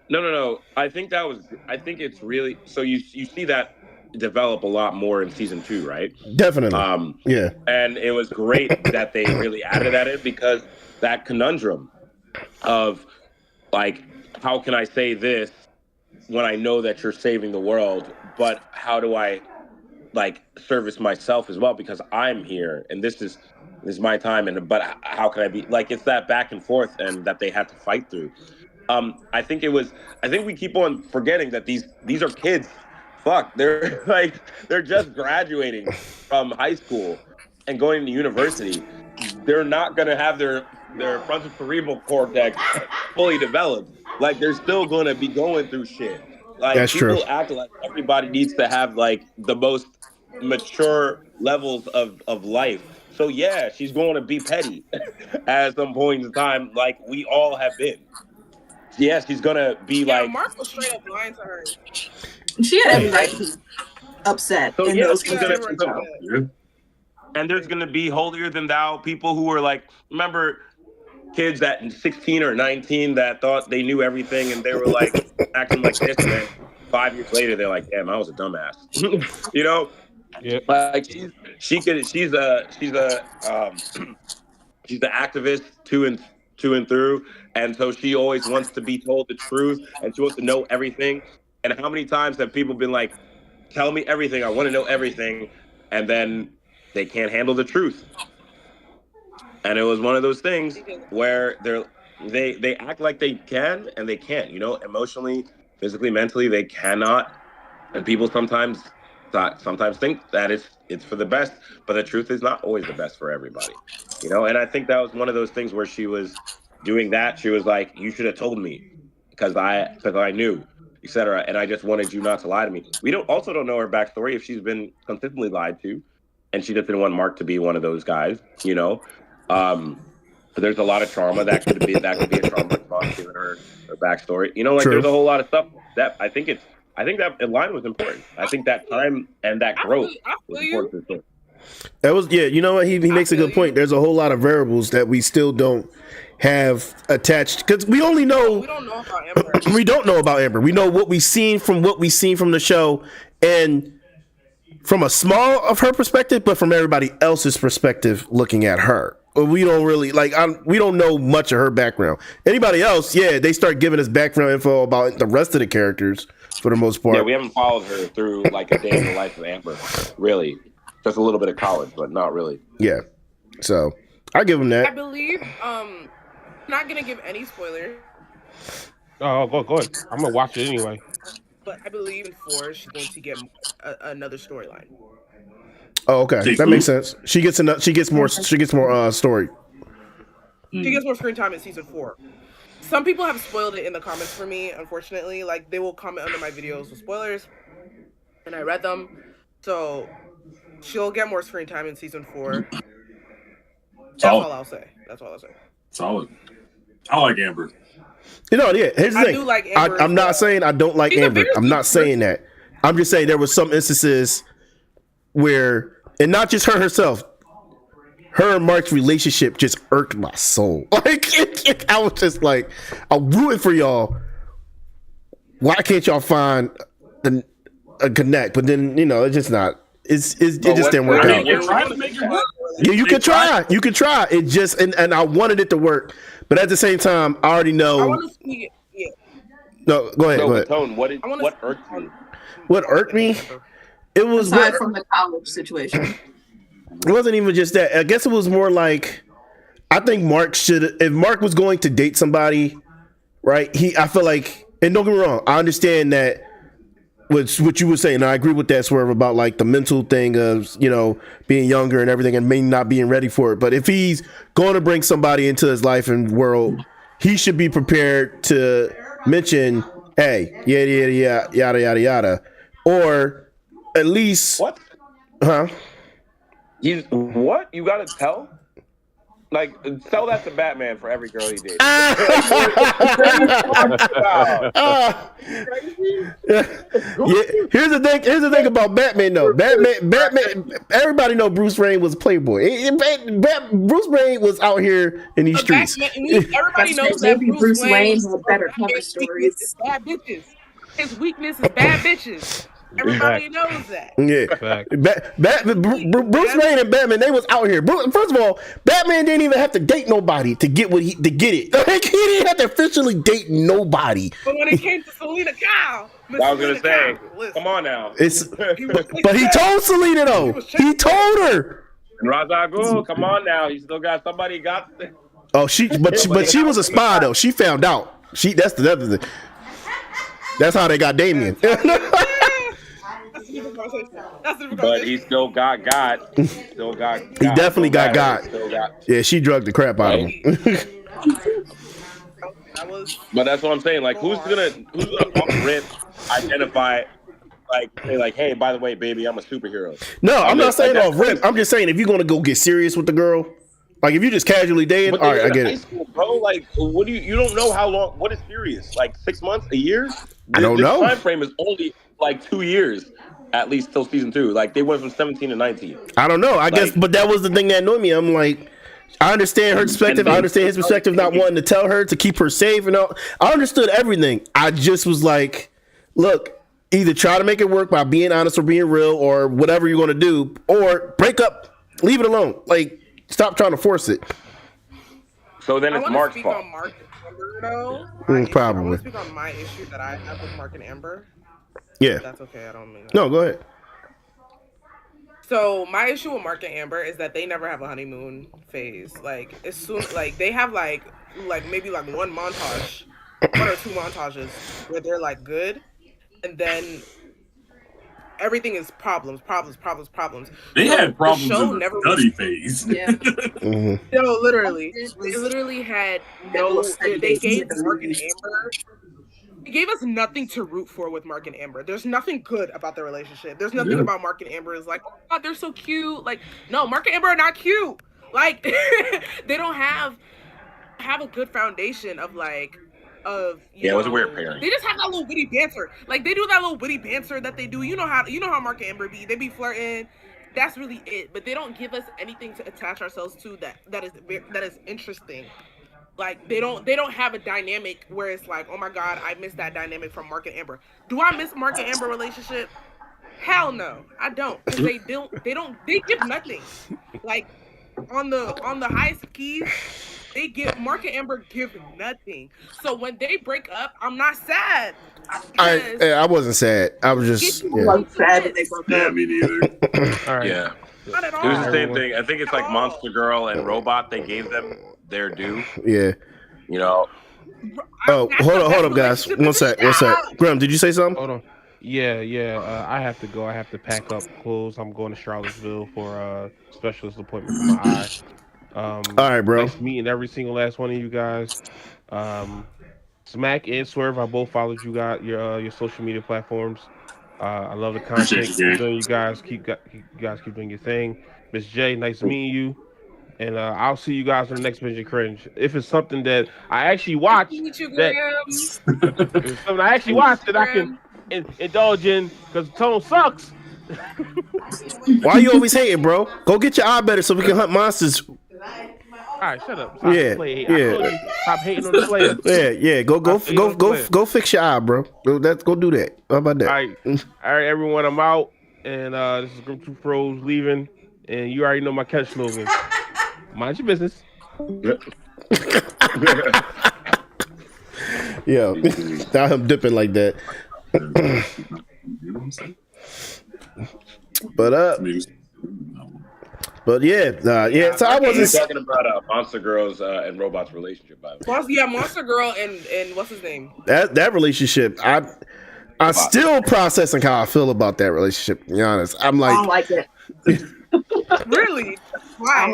No. I think it's really so you see that develop a lot more in season 2, right? Definitely. Yeah. And it was great that they really added that in because that conundrum of like, how can I say this when I know that you're saving the world, but how do I like service myself as well because I'm here and this is my time but how can I be like it's that back and forth and that they had to fight through. I think we keep on forgetting that these are kids. Fuck, they're just graduating from high school and going to university. They're not gonna have their frontal cerebral cortex fully developed. Like they're still gonna be going through shit. Like That's people true. act like everybody needs to have like the most mature levels of life. So yeah, she's going to be petty at some point in time, like we all have been. Yeah, she's gonna be like. Mark was straight up lying to her. She had every right to be upset So in yeah, those she's gonna, Yeah. and there's gonna be holier than thou people who are like, remember kids at 16 or 19 that thought they knew everything and they were like acting like this, and then 5 years later they're like, damn, I was a dumbass. You know? Yeah. Like she's an activist to and through, and so she always wants to be told the truth and she wants to know everything. And how many times have people been like, tell me everything, I want to know everything, and then they can't handle the truth. And it was one of those things where they act like they can and they can't, you know, emotionally, physically, mentally, they cannot. And people sometimes think that it's for the best, but the truth is not always the best for everybody, you know. And I think that was one of those things where she was doing that. She was like, you should have told me because I knew, etc. And I just wanted you not to lie to me. We don't know her backstory, if she's been consistently lied to, and she just didn't want Mark to be one of those guys, you know. But there's a lot of trauma that could be a trauma response given her backstory. You know, like True. There's a whole lot of stuff that I think that line was important. I think that time and that growth was important to the story. That was you know what, he makes a good point. There's a whole lot of variables that we still don't have attached because we only know We don't know about Amber. we don't know about Amber. We know what we've seen from the show and from a small of her perspective, but from everybody else's perspective looking at her. We don't really we don't know much of her background. Anybody else, yeah, they start giving us background info about the rest of the characters for the most part. Yeah, we haven't followed her through like a day in the life of Amber, really. Just a little bit of college, but not really. Yeah. So I give him I that. believe, I'm not gonna give any spoilers, Oh, go ahead. I'm gonna watch it anyway. but I believe in 4 she's going to get another storyline. Oh, okay. That makes sense. She gets more story. She gets more screen time in season 4. Some people have spoiled it in the comments for me, unfortunately. Like, they will comment under my videos with spoilers, and I read them. So, she'll get more screen time in season 4. That's all I'll say. Solid. I like Amber. You know, yeah. Here's the I thing. do like Amber I'm as not well. saying I don't like She's a Amber. very I'm not sweet saying that. I'm just saying there was some instances where, and not just her herself, her and Mark's relationship just irked my soul. Like I was just like, I'm rooting for y'all. Why can't y'all find a connect? But then it's just not. It just didn't work out. You're trying to make it work. Yeah, you could try. You could try. It just and I wanted it to work, but at the same time, I already know. I want to see it. Yeah. No, go ahead. So, Go ahead. Tone, what irked you? What irked me? It was Aside from the college situation. It wasn't even just that. I guess it was more like I think Mark should. If Mark was going to date somebody, right? I feel like, and don't get me wrong, I understand that what you were saying, I agree with that, Swerve, about like the mental thing of, you know, being younger and everything and maybe not being ready for it. But if he's going to bring somebody into his life and world, he should be prepared to mention, hey, yada yada yada, or at least, What? huh? What? You gotta tell? Like, tell that to Batman for every girl he dated. Yeah, here's the thing about Batman though. Batman. Everybody know Bruce Wayne was a playboy. Bruce Wayne was out here in these streets. Everybody knows that Maybe Bruce Wayne had better cover his stories. weakness is bad bitches. His weakness is bad bitches. Everybody knows that. Yeah, Bruce Wayne and Batman, they was out here. First of all, Batman didn't even have to date nobody to get to get it. Like, he didn't have to officially date nobody. But when it came to Selena Kyle, I was gonna say, come on now. But he told Selena though. He told her. And Ra's al Ghul, come on now. You still got somebody got. Oh, she was a spy though. She found out. That's the other thing. That's how they got Damien. But he still got God. Still got God. He definitely got God. Yeah, she drugged the crap out of him. But that's what I'm saying. Like, who's gonna off rip identify? Like, hey, by the way, baby, I'm a superhero. No, I'm not saying off rip. I'm just saying if you're gonna go get serious with the girl, like if you just casually dating, all right, I get it. School, bro, like, what do you don't know how long? What is serious? Like 6 months, a year? I don't know. The time frame is only like 2 years. At least till season 2. Like, they went from 17 to 19. I don't know. I guess, but that was the thing that annoyed me. I'm like, I understand her perspective. I understand his perspective, not wanting to tell her to keep her safe and all. I understood everything. I just was like, look, either try to make it work by being honest or being real or whatever you're going to do, or break up, leave it alone. Like, stop trying to force it. So then it's Mark's fault. On Mark and Amber, though. Probably. I want to speak on my issue that I have with Mark and Amber. Yeah. That's okay. I don't mean that. No, go ahead. So my issue with Mark and Amber is that they never have a honeymoon phase. Like, as soon like they have like maybe like one or two montages where they're like good, and then everything is problems. They had problems show in never the study phase. Yeah. No, literally. They literally had no. They gave Mark and Amber. They gave us nothing to root for with Mark and Amber. There's nothing good about their relationship. There's nothing about Mark and Amber is like, oh God, they're so cute. Like, no, Mark and Amber are not cute. Like, they don't have a good foundation of like, it was a weird pairing. They just have that little witty banter. Like, they do that little witty banter that they do. You know how Mark and Amber be. They be flirting. That's really it. But they don't give us anything to attach ourselves to that is interesting. Like, they don't have a dynamic where it's like, oh my God, I miss that dynamic from Mark and Amber. Do I miss Mark and Amber relationship? Hell no, I don't. Because they give nothing. Like, on the highest keys, Mark and Amber give nothing. So when they break up, I'm not sad. I wasn't sad. I was just sad that they broke up. Yeah, me neither. All right. Yeah. Not at all. It was the same thing. I think it's like Monster Girl and Robot. They gave them their due. Yeah. You know. Oh, hold up, guys. One sec. Graham, did you say something? Hold on. Yeah. I have to go. I have to pack up clothes. I'm going to Charlottesville for a specialist appointment for my eye. All right, bro. Nice meeting every single last one of you guys. Smack and Swerve, I both followed you guys your social media platforms. I love the content. You guys keep doing your thing. Miss J, nice meeting you. And I'll see you guys on the next Binge and Cringe. If it's something that I actually watch, that I can indulge in, because the tone sucks. Why you always hating, bro? Go get your eye better so we can hunt monsters. All right, shut up. Stop hating on the player. Yeah. Go fix your eye, bro. Go do that. How about that? All right, everyone. I'm out, and this is Group 2 Pros leaving, and you already know my catch slogan. Mind your business. Yeah, now I'm dipping like that. But yeah. So I wasn't talking about Monster Girls and Robots relationship. By the way. Monster Girl and what's his name? That relationship. I'm still processing how I feel about that relationship. To be honest, I'm I don't like, like it. Really? Why? I don't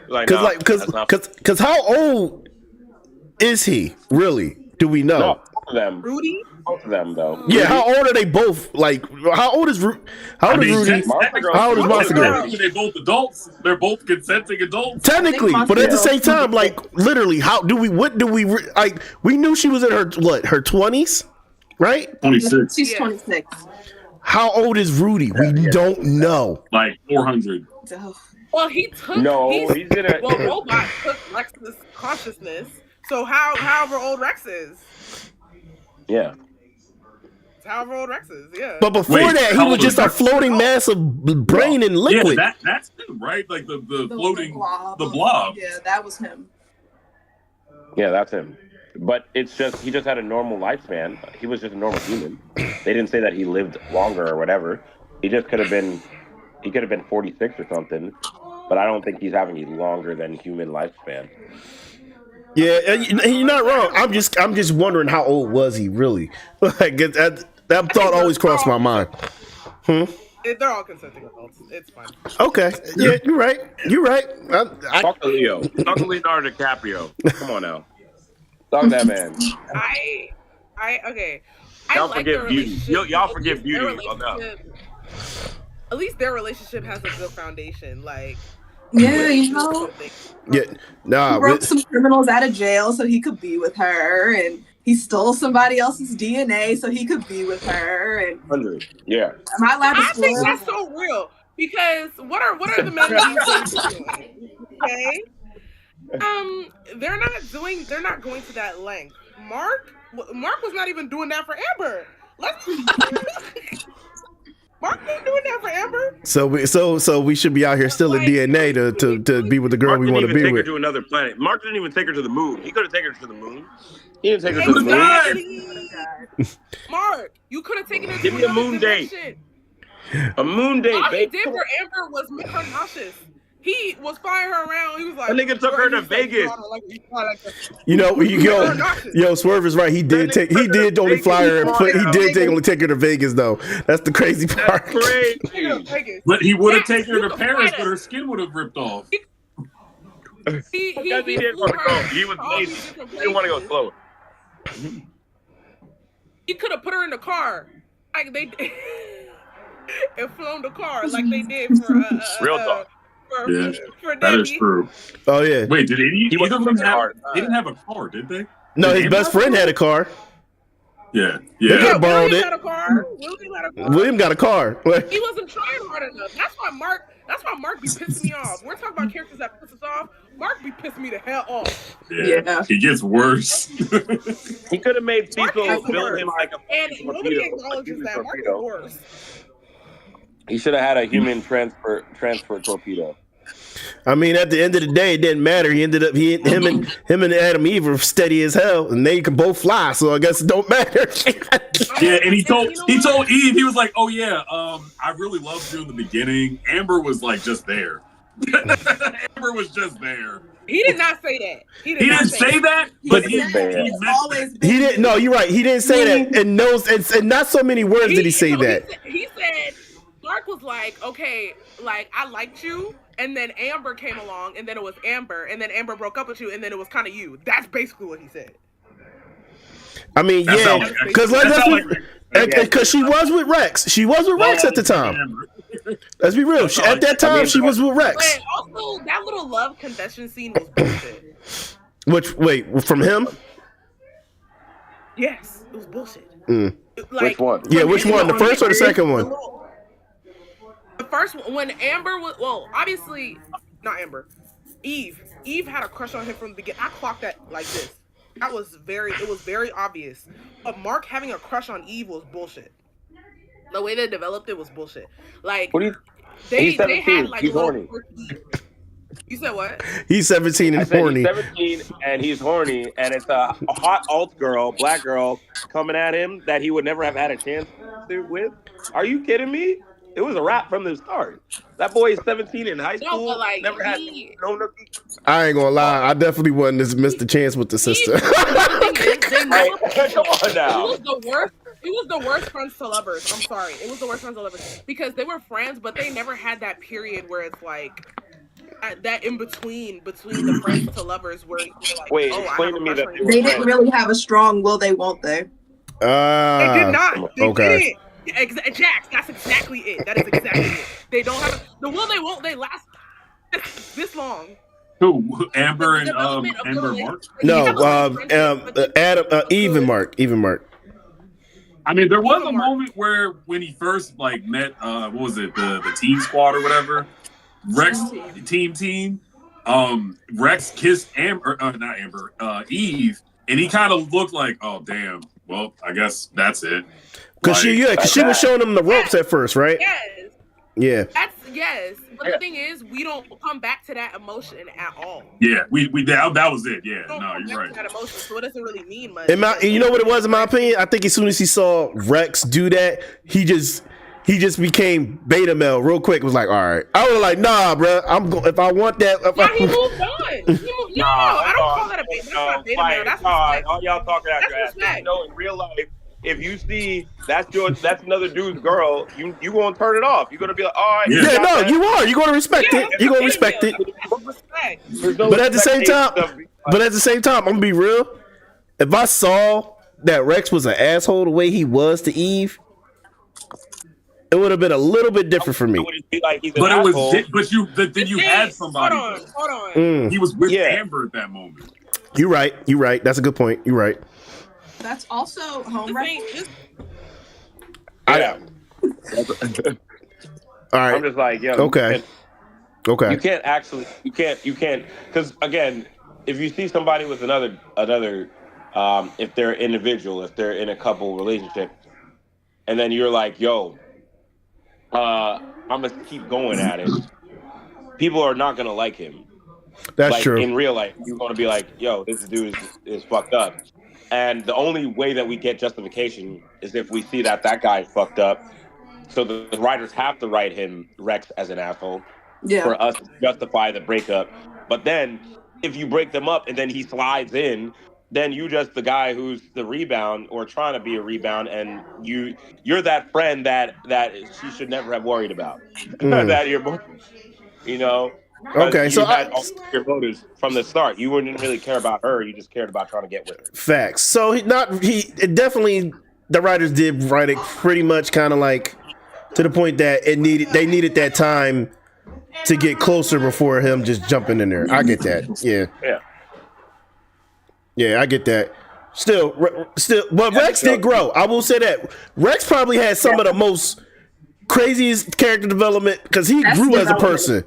like it. because how old is he really? Do we know? No, both of them. Rudy? Both of them, though. Yeah, how old are they both? Like, how old is Rudy? How old is Monster Girl? They're both adults. They're both consenting adults. Technically, but at the same time, like, literally, like? We knew she was in her 20s, right? 26. She's 26. How old is Rudy? We don't know. Like 400. Well, he took. He's in a. Well, Robot took Rex's consciousness. So however old Rex is. Yeah. However old Rex is, yeah. But before that, he was just a floating mass of brain and liquid. Yeah, that's him, right? Like the floating, the blob. Yeah, that was him. Yeah, that's him. But it's just he just had a normal lifespan. He was just a normal human. They didn't say that he lived longer or whatever. He just could have been 46 or something. But I don't think he's having a longer than human lifespan. Yeah, and you're not wrong. I'm just wondering how old was he really? Like that thought always crossed my mind. They're all consenting adults. It's fine. Okay, yeah, you're right. You're right. Talk to Leo. Talk to Leonardo DiCaprio. Come on now. Talk to that man. Okay. Y'all like forgive Beauty. Y'all forgive Beauty. At least their relationship has a good foundation. Like, yeah, you know. Yeah, nah. He broke some criminals out of jail so he could be with her, and he stole somebody else's DNA so he could be with her. And 100. Yeah. Am I allowed to? I think that's so real because what are the men doing? Okay. They're not going to that length. Mark was not even doing that for Amber. Mark ain't doing that for Amber. So we should be out here still in DNA to be with the girl we want to be with. Mark didn't even take her to another planet. Mark didn't even take her to the moon. He could have taken her to the moon. He didn't take her to the moon. Mark, you could have taken her to Give me a moon date. A moon date, All babe. he did for Amber was make her nauseous. He was flying her around. He was like, that nigga took her to Vegas. You know, Swerve is right. He did only fly her. He did only take her to Vegas though. That's the crazy part. That's crazy. But he would have taken her to Paris, but her skin would have ripped off. He didn't want to go. He was lazy. He didn't want to go slower. He could have put her in the car, like they did, and flown the car like they did for real talk. For that is true. Oh yeah. Wait, did either of them have? They didn't have a car, did they? No, his best friend had a car. Yeah. They could have borrowed it. William got a car. He wasn't trying hard enough. That's why Mark be pissing me off. We're talking about characters that piss us off. Mark be pissing me the hell off. Yeah. He gets worse. He could have made Cecil build him like a and nobody acknowledges that Mark is worse. He should have had a human transfer torpedo. I mean, at the end of the day, it didn't matter. He ended up him and Adam Eve were steady as hell, and they can both fly. So I guess it don't matter. Yeah, and he told Eve, he was like, "Oh yeah, I really loved you in the beginning." Amber was like just there. Amber was just there. He did not say that. He didn't say that, but he didn't. No, you're right. He didn't say that, and not so many words did he say that. He said. Mark was like, okay, like I liked you, and then Amber came along, and then it was Amber, and then Amber broke up with you, and then it was kind of you. That's basically what he said. I mean, yeah, because she was with Rex. She was with Rex at the time. Let's be real. At that time, she was with Rex. And also, that little love confession scene was bullshit. From him? Yes, it was bullshit. Like, which one? Yeah, which one? The first or the second one? The first one, when Amber was, obviously, not Amber, Eve. Eve had a crush on him from the beginning. I clocked that like this. It was very obvious. But Mark having a crush on Eve was bullshit. The way they developed it was bullshit. Like, they had like, he's horny. You said what? He's 17 and horny. He's 17 and he's horny, and it's a hot alt girl, black girl, coming at him that he would never have had a chance with. Are you kidding me? It was a wrap from the start. That boy is 17 in high No, school. but like Never had no nookie. I ain't gonna lie. I definitely wouldn't just miss the chance with the sister. The thing is, they never. Come on now. It was the worst. It was the worst friends to lovers. I'm sorry. It was the worst friends to lovers because they were friends, but they never had that period where it's like that in between the friends to lovers where you're like, Wait, oh, explain to me that they didn't really have a strong will they, won't they? They did not. They okay. didn't. Jax, that's exactly it. That is exactly it. They don't have the will they won't they last this long. Who? Amber and Amber Mark? No, Adam, even Mark. I mean, there was a moment where when he first like met what was it, the Teen Squad or whatever, Rex team. Rex kissed Eve, and he kind of looked like, oh damn, well, I guess that's it. Because she was showing him the ropes at first, right? Yes. Yeah. Yes. But the thing is, we don't come back to that emotion at all. Yeah, that was it. Yeah, no, you're right. That emotion, so it doesn't really mean much. You know what it was, in my opinion? I think as soon as he saw Rex do that, he just became beta male real quick. It was like, all right. I was like, nah, bro. If I want that. He moved on. No, I don't call that a beta. That's not beta male. That's respect. All y'all talking out your ass. You know, in real life, if you see that's another dude's girl, you gonna turn it off. You're gonna be like, all right. Yeah, no, you are. You're gonna respect it. You're gonna respect it. But at the same time, I'm gonna be real. If I saw that Rex was an asshole the way he was to Eve, it would have been a little bit different for me. Like you had somebody. Hold on. He was with Amber at that moment. You're right. That's a good point. You're right. That's also home right. Yeah. All right. I'm just like, yo. Okay. You can't, because again, if you see somebody with another, if they're individual, if they're in a couple relationship, and then you're like, yo, I'm gonna keep going at it. People are not gonna like him. That's true. In real life, you're gonna be like, yo, this dude is fucked up. And the only way that we get justification is if we see that guy fucked up. So the writers have to write him, Rex, as an asshole for us to justify the breakup. But then if you break them up and then he slides in, then you just the guy who's the rebound or trying to be a rebound, and you're that friend that she should never have worried about. That you're, Okay, so had all your motives from the start. You wouldn't really care about her. You just cared about trying to get with her. Facts. So definitely the writers did write it pretty much kind of like to the point that they needed that time to get closer before him just jumping in there. I get that. Yeah, I get that. Still, but Rex did grow. I will say that Rex probably had some of the most craziest character development because he grew as a person.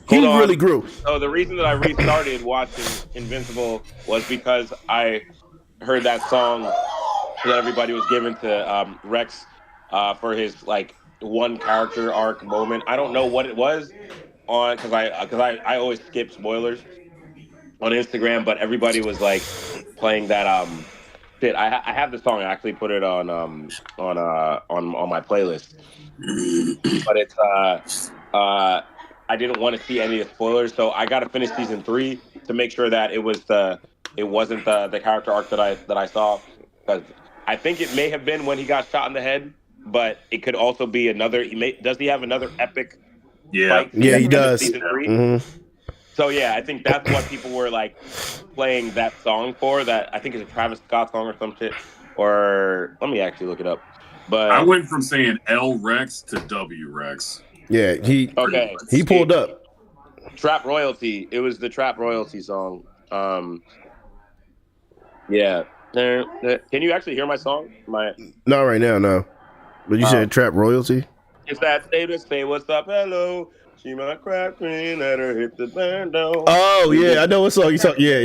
He really grew. So the reason that I restarted watching Invincible was because I heard that song that everybody was giving to Rex for his like one character arc moment. I don't know what it was because I always skip spoilers on Instagram, but everybody was like playing that shit. I have the song. I actually put it on my playlist, but it's I didn't want to see any of the spoilers, so I got to finish season 3 to make sure that it wasn't the character arc that I saw. Because I think it may have been when he got shot in the head, but it could also be another. Does he have another epic? Yeah, he does. Season 3? Mm-hmm. So yeah, I think that's what people were like playing that song for. That I think is a Travis Scott song or some shit. Or let me actually look it up. But I went from saying L Rex to W Rex. Yeah, he pulled up. Trap Royalty. It was the Trap Royalty song. Yeah. Can you actually hear my song? Not right now, no. But you said Trap Royalty? It's that say what's up, hello. She my crap queen, let her hit the bando. Oh yeah, I know what song you talk. Yeah.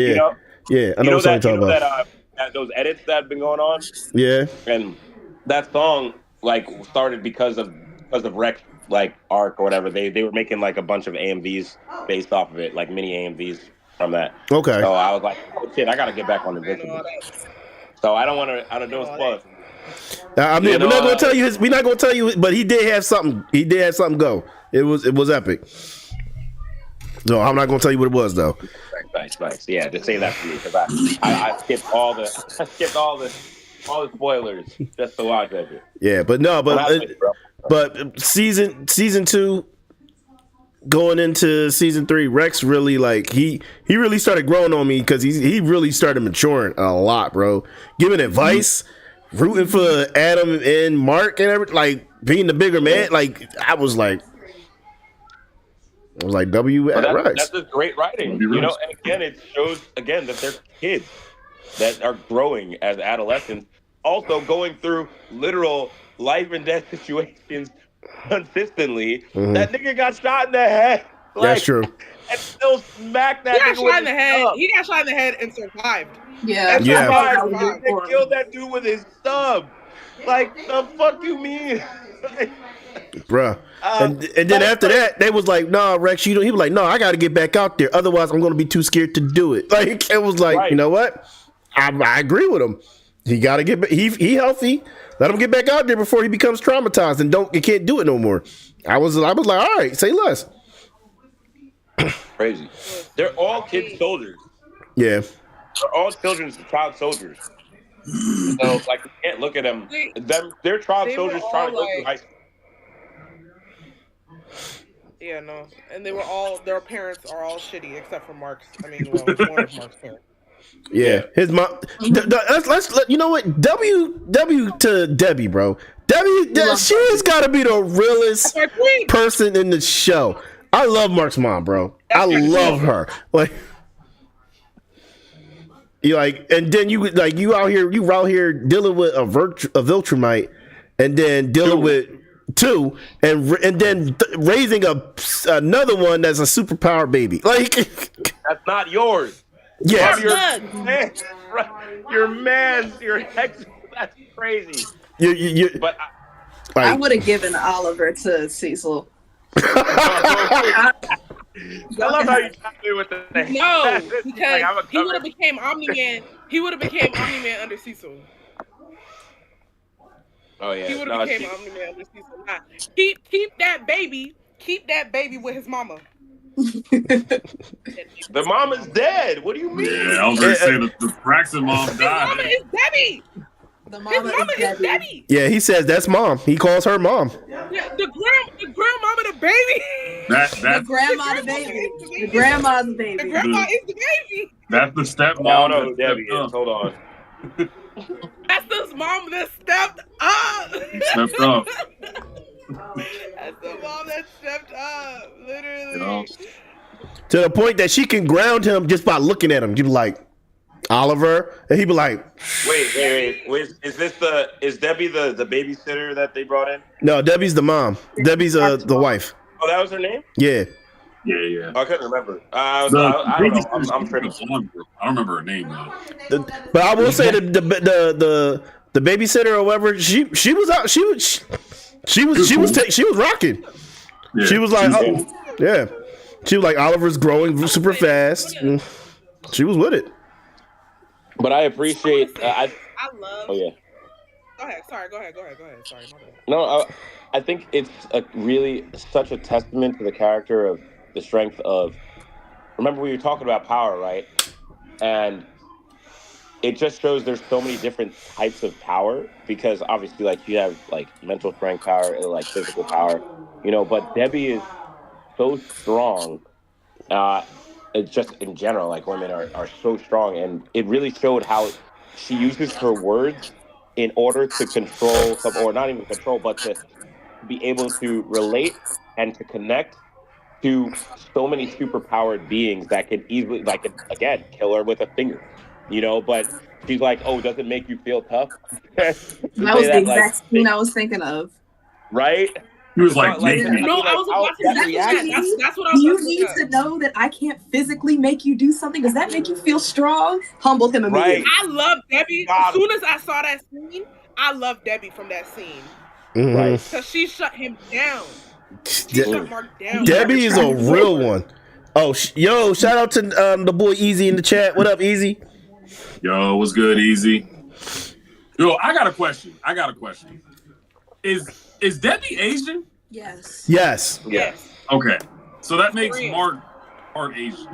Yeah, I know what song you talking about. Those edits that have been going on. Yeah. And that song like started because of Rex like arc or whatever. They were making like a bunch of AMVs based off of it, like mini AMVs from that. Okay. So I was like, oh shit, I gotta get back on Invincible. So I don't want to do a spoiler. I mean, we're not gonna tell you. We're not gonna tell you, but he did have something. He did have something go. It was epic. No, I'm not gonna tell you what it was though. Nice. Yeah, just say that for me because I skipped all the spoilers just to watch that shit. Yeah, but no, but season 2 going into season 3, Rex really like he really started growing on me because he really started maturing a lot, bro. Giving advice, rooting for Adam and Mark and everything, like being the bigger man. Like I was like W at Rex. That's just great writing, you know. And again, it shows again that they're kids that are growing as adolescents, also going through literal life and death situations consistently. Mm-hmm. That nigga got shot in the head. That's true. And still smacked that nigga shot in the head. He got shot in the head and survived. Yeah. And survived. They killed that dude with his stub. Like, the fuck you mean? Bruh. And then after that, they was like, nah, Rex, you don't. He was like, no, I got to get back out there. Otherwise, I'm going to be too scared to do it. Like, it was like, you know what? I agree with him. He got to get back. He healthy. Let him get back out there before he becomes traumatized and he can't do it no more. I was like, all right, say less. Crazy. They're all kid soldiers. Yeah. They're all child soldiers. So, like, you can't look at them. They're child soldiers trying to go through high school. Yeah, no. And their parents are all shitty except for Mark's. I mean, well, one of Mark's parents. Yeah, his mom. Let's you know what? W to Debbie, bro. Debbie, she's got to be the realest person in the show. I love Mark's mom, bro. I love her. Like, you like, and then you out here dealing with a Viltrumite, and then dealing with 2, and then raising another one that's a superpower baby. Like, that's not yours. Yeah, your ex. That's crazy. But I would have given Oliver to Cecil. I love how you talk me with the name. No, because he would have became Omni-Man. He would have became Omni-Man under Cecil. Oh yeah, he would have became Omni-Man under Cecil. Nah, keep that baby. Keep that baby with his mama. The mama's dead. What do you mean? Yeah, I was going to say the Braxton mom died. His mama is Debbie. His mama is Debbie. Yeah, he says that's mom. He calls her mom. Yeah, the grandmama the baby. The grandma the baby. The grandma the baby. The grandma is the baby. That's the stepmom. I don't know who Debbie is. Hold on. That's the mom that stepped up. Stepped up. That's the mom that stepped up. Literally. You know? To the point that she can ground him just by looking at him. You be like, Oliver, and he'd be like, wait. Is Debbie the babysitter that they brought in? No, Debbie's the mom. Debbie's the wife. Oh, that was her name? Yeah. Yeah. I couldn't remember. I don't know. I'm pretty. I don't remember her name though. But I will say the babysitter or whatever, she was out. She was rocking. Yeah, she was like, yeah. She was like, Oliver's growing super fast. She was with it. But I appreciate. I love. Oh yeah. Go ahead. Sorry. Go ahead. Sorry. My bad. No, I think it's really such a testament to the character of the strength of. Remember, we were talking about power, right? And it just shows there's so many different types of power because obviously, like you have like mental strength power and like physical power, you know. But Debbie is so strong. It's just in general, like women are so strong, and it really showed how she uses her words in order to control or not even control, but to be able to relate and to connect to so many superpowered beings that can easily, like, again, kill her with a finger, you know. But she's like, "Oh, does it make you feel tough?" That was the exact scene I was thinking of. Right? He was like, I was watching that. That's what I was. You need to know that I can't physically make you do something. Does that make you feel strong? Humbled him immediately. Right. I love Debbie. As soon as I saw that scene, I love Debbie from that scene. Mm-hmm. Right. Because she shut him down. She shut Mark down. Debbie is a real one. Oh, yo! Shout out to the boy Easy in the chat. What up, Easy? Yo, what's good, Easy? Yo, I got a question. Is Debbie Asian? Yes. Yes. Yes. Okay. So that makes Korean. Mark part Asian.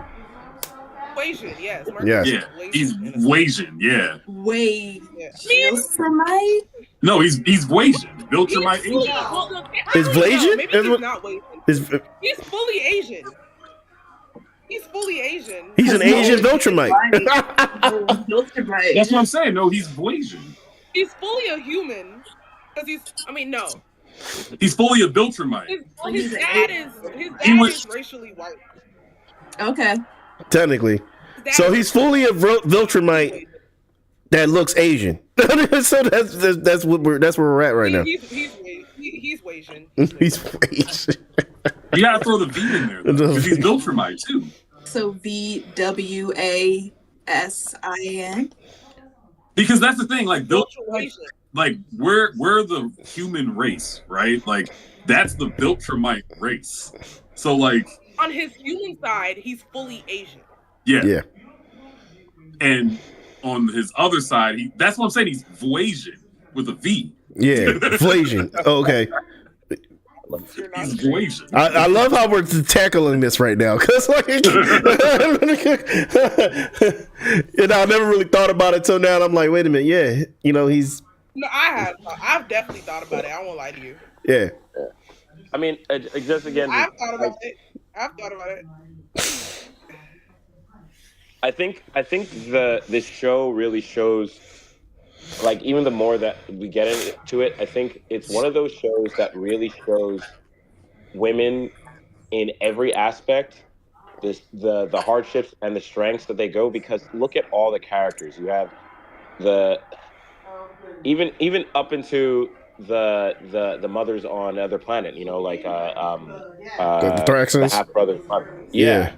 Asian, yes. Mark Yes. Yeah. Asian, He's in a sense. Asian. Yeah. Wait. Yeah. Viltrumite? No, he's Asian. He's Viltrumite fully, Asian. well, Is actually, no, Vlasian? maybe Is he's what- not Asian. Is He's fully Asian. He's fully Asian. he's an Asian Viltrumite. Viltrumite. That's what I'm saying. No, he's Asian. He's fully a human. Because no. He's fully a Viltrumite. His dad is racially white. Okay. Technically. So he's fully a Viltrumite that looks Asian. So that's where we're at right now. He's Asian. He's Asian. You gotta throw the V in there because he's Viltrumite too. So VWASIN. Because that's the thing, like Viltrumite. like we're the human race, right? Like that's the Viltrumite race. So like On his human side, he's fully Asian. Yeah. And on his other side, that's what I'm saying. He's Voasian with a V. Yeah. Vlasian. Oh, okay. He's Voasian. I love how we're tackling this right now because like, and I never really thought about it till now. And I'm like, wait a minute, yeah, he's No, I've definitely thought about it. I won't lie to you. yeah. I mean, just again, I've thought about it. I think this show really shows, like, even the more that we get into it, I think it's one of those shows that really shows women in every aspect, the hardships and the strengths that they go. Because look at all the characters you have, even up into the mothers on another planet, like The Thraxons? the half brother. Yeah.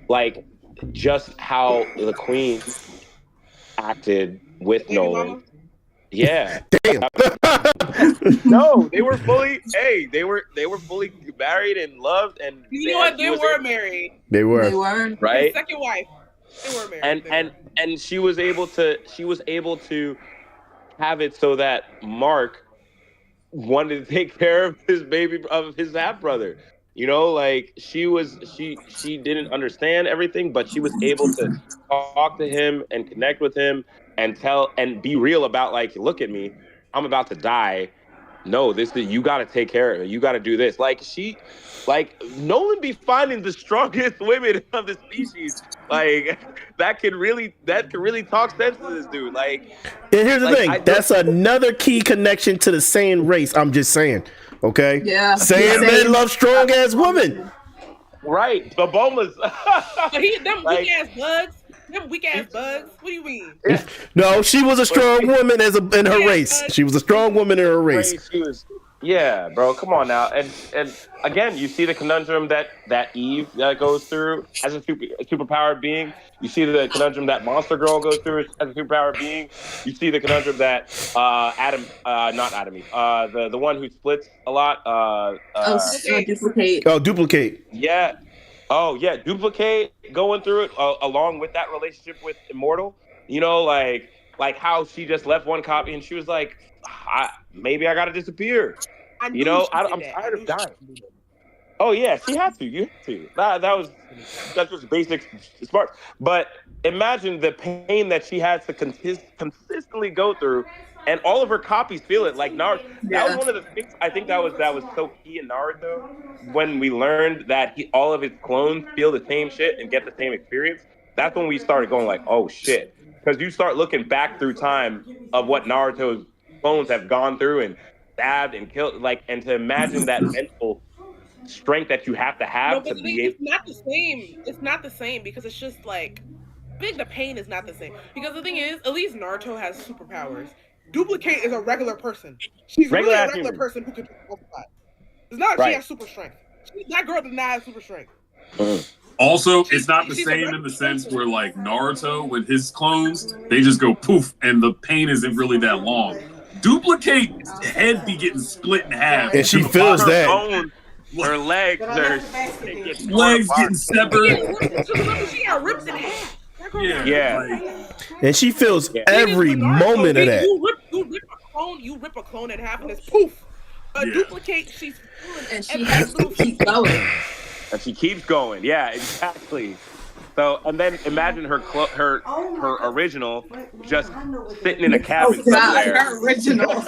Like just how the queen acted with Baby Nolan. mama? Yeah. Damn. No, they were fully fully married and loved, and You know what? They were married. They They were. weren't. right. His second wife. They were married. And she was able to have it so that Mark wanted to take care of his half brother. Like she didn't understand everything, but she was able to talk to him and connect with him and be real about, like, look at me, I'm about to die. No, you got to take care of it. You got to do this. Nolan be finding the strongest women of the species. Like that could really talk sense to this dude. Like, And here's the thing. That's another key connection to the same race. I'm just saying. Okay. Yeah. Saying men love strong ass women. right, the Bomas. But them weak ass bugs. Them weak ass bugs. What do you mean? No, she was a strong woman in her race. She was a strong woman in her race. Yeah, bro, come on now. And again, you see the conundrum that Eve goes through as a superpowered being. You see the conundrum that Monster Girl goes through as a superpowered being. You see the conundrum that the one who splits a lot. Duplicate. Oh, Duplicate. Yeah. Oh, yeah, Duplicate going through it along with that relationship with Immortal. Like how she just left one copy and she was like, maybe I gotta disappear. I'm tired of dying. Oh yeah, she had to. You had to. That's just basic smart. But imagine the pain that she had to consistently go through, and all of her copies feel it. Like Naruto. That was one of the things I think that was so key in Naruto, when we learned that all of his clones feel the same shit and get the same experience. That's when we started going like, oh shit, because you start looking back through time of what Naruto's clones have gone through and stabbed and killed, and to imagine that mental strength that you have to to be able. It's not the same. It's not the same because it's just like, I think the pain is not the same. Because the thing is, at least Naruto has superpowers. Duplicate is a regular person. She's really a regular person who can do both sides. It's not she has super strength. That girl does not have super strength. Also, it's not the same in the sense where, like, Naruto, with his clones, they just go poof, and the pain isn't really that long. Duplicate's head be getting split in half. And she feels that. Her legs getting severed. She got ripped in half. Yeah. And she feels every moment of that. You rip a clone in half and it's poof. A duplicate. She's and she has to keep going. And she keeps going. Yeah, exactly. So, and then imagine her original just sitting in a cabin somewhere. Her original,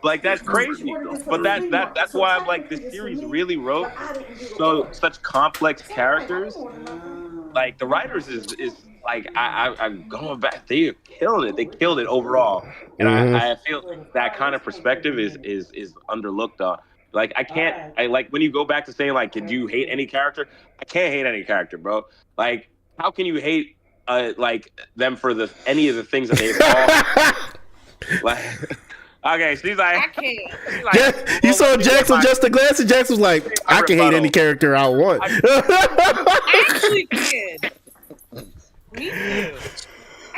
like that's crazy. But that's why I'm like, this series really wrote such complex characters. Like the writers is like I'm going back. They're killing it. They killed it overall, and I feel that kind of perspective is underlooked on. Like I like when you go back to saying like, did you hate any character? I can't hate any character, bro. Like, how can you hate like them for any of the things that they've all like? Okay, she's like, I can't. Like, you saw Jackson just the glass, and Jackson was like, I can hate any character I want. I actually can. Me too.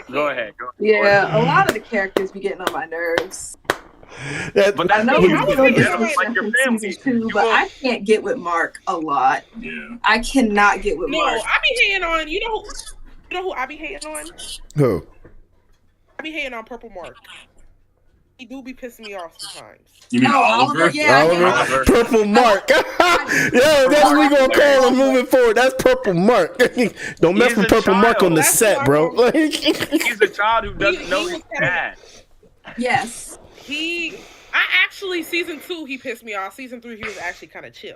Go ahead. Yeah, a lot of the characters be getting on my nerves. But I know it's like your family. But I can't get with Mark a lot. Yeah. I cannot get with Mark. No, I be hating on you know who I be hating on? Who? I be hating on Purple Mark. He do be pissing me off sometimes. You mean Oliver? Yeah, Oliver. Purple Mark. Yo, that's what we gonna call him moving forward. That's Purple Mark. Don't mess with Purple Mark on the set, bro. He's a child who doesn't know he's bad. Yes. I actually, season 2, he pissed me off. Season 3, he was actually kind of chill.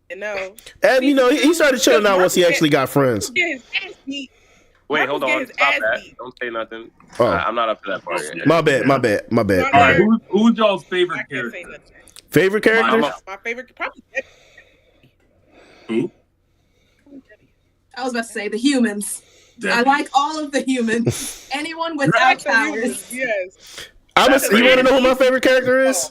You know? And, you know, he started chilling out once he actually got friends. Wait, hold on. Stop that. Don't say nothing. Oh. I'm not up to that part yet. My bad. All right, who's y'all's favorite character? Favorite characters? My favorite, probably Who? I was about to say the humans. Debbie. I like all of the humans. Anyone without powers. Yes. You want to know who my favorite character is?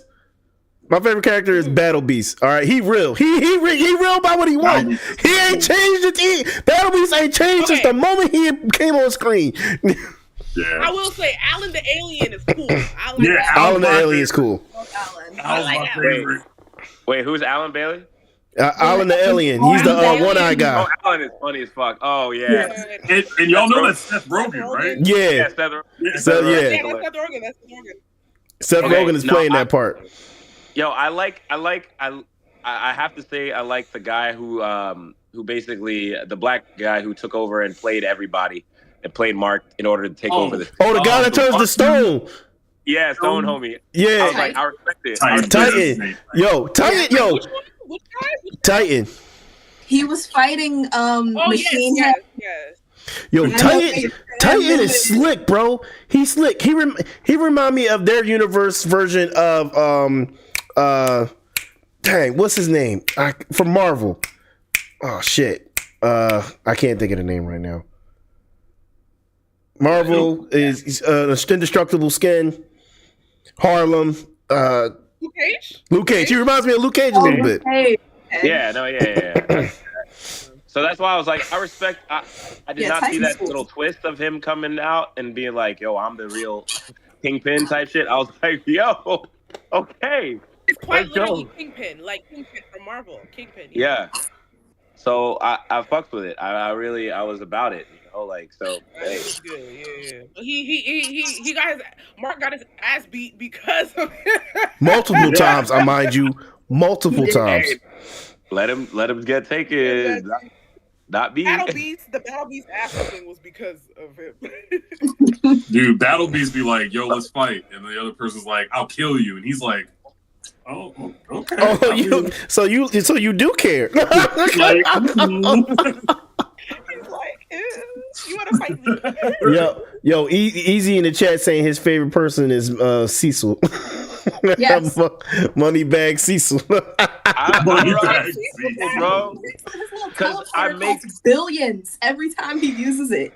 My favorite character is Battle Beast. All right, he real. He real about what he wants. He ain't changed it. Battle Beast ain't changed since the moment he came on screen. Yeah. I will say, Alan the Alien is cool. Alan the Alien is cool. Alan's my favorite. Wait, who's Alan Bailey? Alan the Alien. He's the one-eyed guy. Oh, Alan is funny as fuck. Oh, yeah. And y'all know that's Seth Rogen, right? Yeah. Seth Rogen. That's Seth Rogen. Seth Rogen is playing that part. Yo, I have to say I like the guy who basically the black guy who took over and played everybody and played Mark in order to take over the. Oh, the guy that turns to stone. Yeah, Stone homie. Yeah, I was like, I respect it. Titan. Yo, Titan. Yo, Which guy? Titan. He was fighting Machine Head. Yes. Yo, Titan is slick, bro. He's slick. He remind me of their universe version of dang, what's his name? From Marvel. Oh shit. I can't think of the name right now. Marvel is Indestructible Skin. Harlem. Luke Cage. He reminds me of Luke Cage a little bit. Yeah. So that's why I was like, I respect. I did not see that little twist of him coming out and being like, "Yo, I'm the real Kingpin" type shit. I was like, "Yo, okay." It's quite literally Kingpin, like Kingpin from Marvel. Kingpin. Yeah. So I fucked with it. I was about it. You know, like so. Hey. Good, yeah. He got Mark got his ass beat because of multiple times. I mind you, multiple times. Hey, let him get taken. Not me. The Battle Beast ass thing was because of him. Dude, Battle Beast be like, "Yo, let's fight," and the other person's like, "I'll kill you," and he's like, "Oh, okay." Oh, so you do care. Like, He's like, "You want to fight me?" Yo, Easy in the chat saying his favorite person is Cecil. Yes. Moneybag Cecil. Moneybag Cecil, bro. Because I make billions every time he uses it.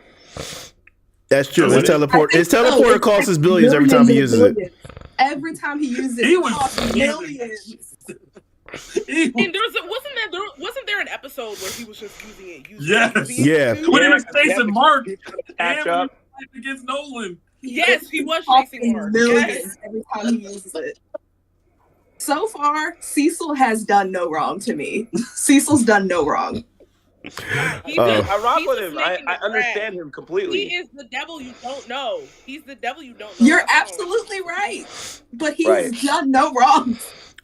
That's true. His teleporter costs us billions every time he uses it. Every time he uses it, He it was costs millions. And wasn't there an episode where he was just using it? Yes. Yeah. When he was chasing Mark Catch up against Nolan. Yes, he was chasing Mark. Millions every time he uses it. So far, Cecil has done no wrong to me. Cecil's done no wrong. I rock with him. I understand him completely. He is the devil you don't know. He's the devil you don't know. You're absolutely right. But he's done no wrong.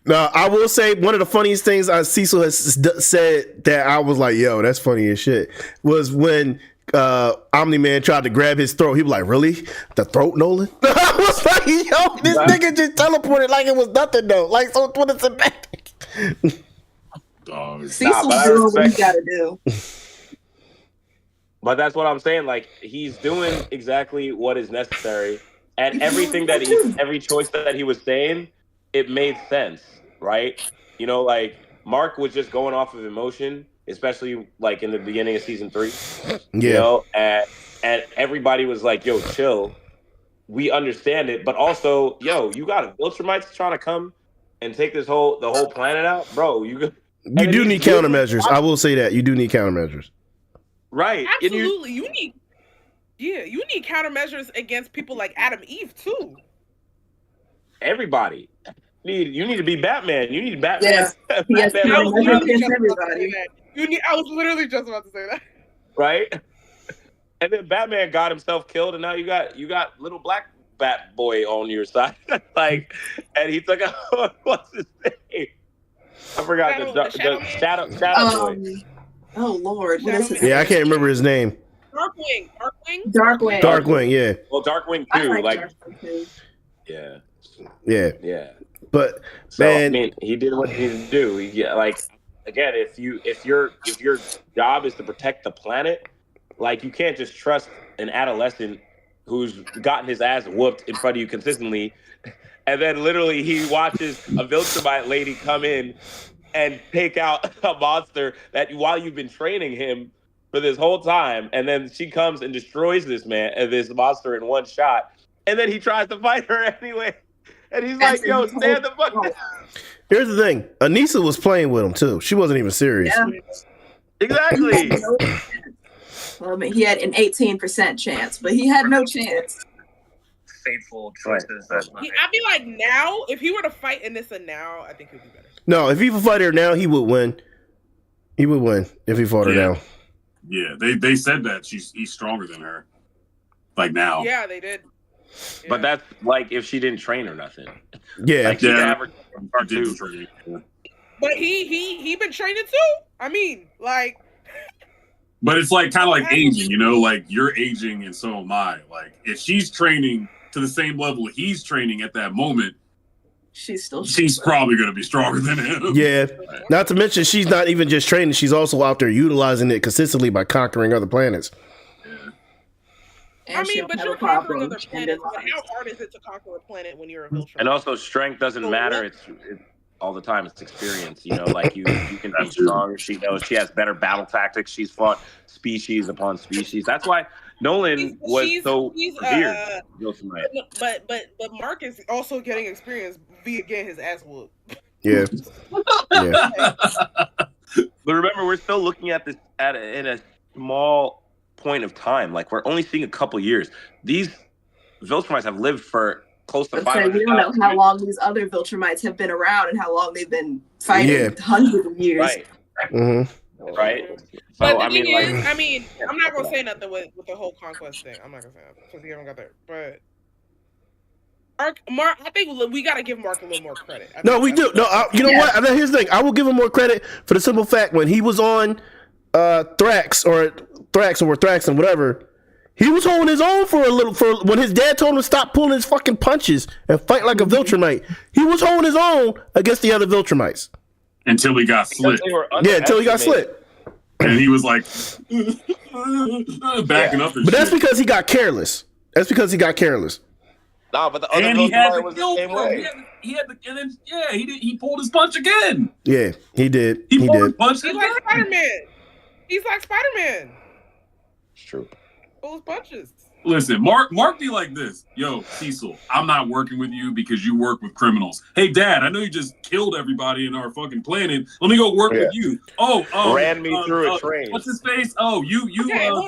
No, I will say one of the funniest things Cecil has said that I was like, yo, that's funny as shit, was when Omni-Man tried to grab his throat. He was like, really? The throat, Nolan? I was like, yo, this nigga just teleported like it was nothing, though. Like, so what is it back? Cecil's doing what he gotta do. But that's what I'm saying. Like, he's doing exactly what is necessary. And everything that every choice that he was saying, it made sense, right? You know, like, Mark was just going off of emotion, especially, like, in the beginning of season 3. Yeah. You know, and everybody was like, yo, chill. We understand it. But also, yo, you got Viltrumites trying to come and take the whole planet out? Bro, you do need countermeasures. I will say that. You do need countermeasures. Right. Absolutely. You need countermeasures against people like Adam Eve, too. Everybody. You need to be Batman. You need Batman. Yeah. Yes, I was literally just about to say that. Right? And then Batman got himself killed, and now you got little black Bat Boy on your side. Like, and he took out what's his name? I forgot the Shadow Boy. Oh Lord, what is his name? Yeah, I can't remember his name. Darkwing, yeah. Well, Darkwing too. Darkwing too. Yeah. But so, man, I mean, he did what he needed to do. Like, again, if your job is to protect the planet, like, you can't just trust an adolescent who's gotten his ass whooped in front of you consistently, and then literally he watches a Viltrumite lady come in and take out a monster that while you've been training him for this whole time, and then she comes and destroys this monster in one shot, and then he tries to fight her anyway, and he's like, yo, stand the fuck down. Here's the thing. Anissa was playing with him too. She wasn't even serious. Yeah. Exactly. Well, I mean, he had an 18% chance, but he had no chance. Fateful choices. I feel like now, if he were to fight Anissa now, I think he'd be better. No, if he would fight her now, he would win. He would win if he fought her now. Yeah, they said that he's stronger than her. Like now. Yeah, they did. Yeah. But that's like if she didn't train or nothing. Yeah. Like, didn't train. But he been training too. I mean, like. But it's like kind of like aging, you know, like you're aging and so am I. Like if she's training to the same level he's training at that moment, she's probably going to be stronger than him. Yeah. Not to mention she's not even just training. She's also out there utilizing it consistently by conquering other planets. I mean, but you're conquering other planets. But how hard is it to conquer a planet when you're a Viltrumite? And also, strength doesn't matter. It's all the time. It's experience. You know, like you can be stronger. She knows she has better battle tactics. She's fought species upon species. That's why Nolan was so revered. But Mark is also getting experience via getting his ass whooped. Yeah. Yeah. But remember, we're still looking at this in a small point of time. Like, we're only seeing a couple years. These Viltrumites have lived for close to 500 years. We don't know how long these other Viltrumites have been around and how long they've been fighting hundreds of years. Right. Mm-hmm. Right. But so, the thing is, I'm not gonna say nothing with the whole conquest thing. I'm not gonna say nothing because we haven't got there. But Mark, I think we gotta give Mark a little more credit. No, we do. No, you know what? Here's the thing. I will give him more credit for the simple fact when he was on Thrax or Thraxon, whatever. He was holding his own for when his dad told him to stop pulling his fucking punches and fight like a Viltrumite. He was holding his own against the other Viltrumites. Until he got slit. Yeah, until he got slit. And he was like backing up. But that's because he got careless. Nah, but the other Viltrumite was the same way. He pulled his punch again. Yeah, he did. He pulled his punch again. He's like Spider-Man. He's like Spider-Man. It's true. Those punches. Listen, Mark be like this. Yo, Cecil, I'm not working with you because you work with criminals. Hey, Dad, I know you just killed everybody in our fucking planet. Let me go work with you. Ran me through a train. What's his face? Oh, you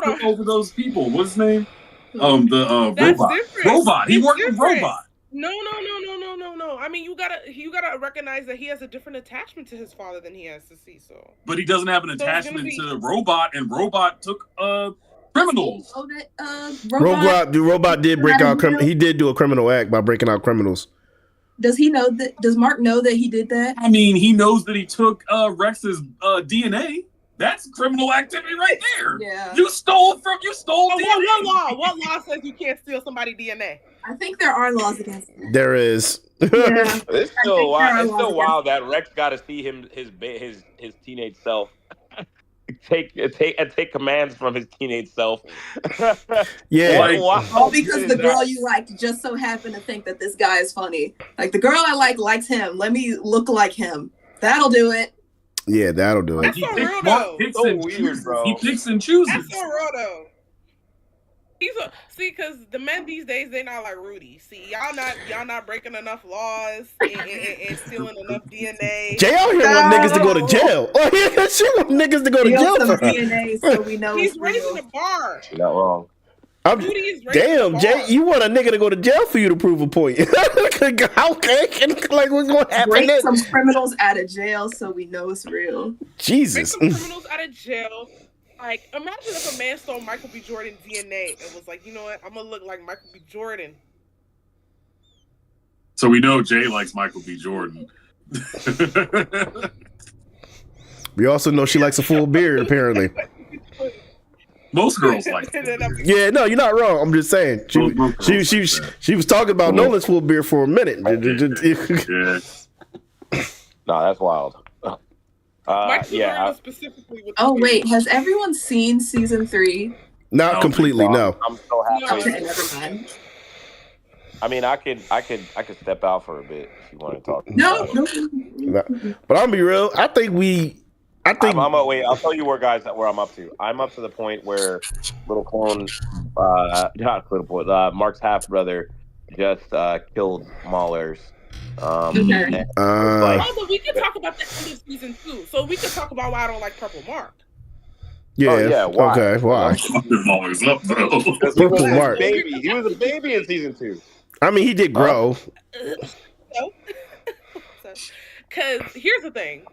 took over those people. What's his name? The robot. Different. Robot. He worked with Robot. No. I mean, you gotta recognize that he has a different attachment to his father than he has to Cecil. But he doesn't have an attachment to Robot, and Robot took criminals. Robot did break out. He did do a criminal act by breaking out criminals. Does he know that? Does Mark know that he did that? I mean, he knows that he took Rex's DNA. That's criminal activity right there. Yeah. You stole DNA. What law says you can't steal somebody's DNA? I think there are laws against it. There is. Yeah. It's still wild that Rex got to see his teenage self take commands from his teenage self. Yeah. All because the girl you liked just so happened to think that this guy is funny. Like, the girl I likes him. Let me look like him. That'll do it. Yeah, that'll do it. That's so real though. He picks and chooses. That's so real though. Because the men these days, they're not like Rudy. See, y'all not breaking enough laws and stealing enough DNA. Jay out here want niggas to go to jail. Oh yeah, she want niggas to go to jail for her. DNA, so we know he's raising the bar. You're not wrong. Damn, Jay, you want a nigga to go to jail for you to prove a point? Okay, like what's gonna happen? Break some criminals out of jail, so we know it's real. Jesus. Break some criminals out of jail. Like, imagine if a man stole Michael B. Jordan's DNA and was like, you know what, I'm gonna look like Michael B. Jordan. So we know Jay likes Michael B. Jordan. We also know she likes a full beard, apparently. Most girls like it. Yeah, no, you're not wrong. I'm just saying. She was talking about Nolan's full beard for a minute. Yeah. No, that's wild. Specifically with wait, has everyone seen season 3? Not completely, no. I'm so happy. Okay, never mind. I mean, I could step out for a bit if you want to talk. No. But I'll be real. I think wait. I'll tell you where I'm up to. I'm up to the point where Little Clone, Mark's half brother, just killed Mahler's. But we can talk about the end of season 2. So we can talk about why I don't like Purple Mark. Yeah. Why? Okay. Why? Mahler's up though. Purple Mark. He was a baby in season 2. I mean, he did grow. Because here's the thing.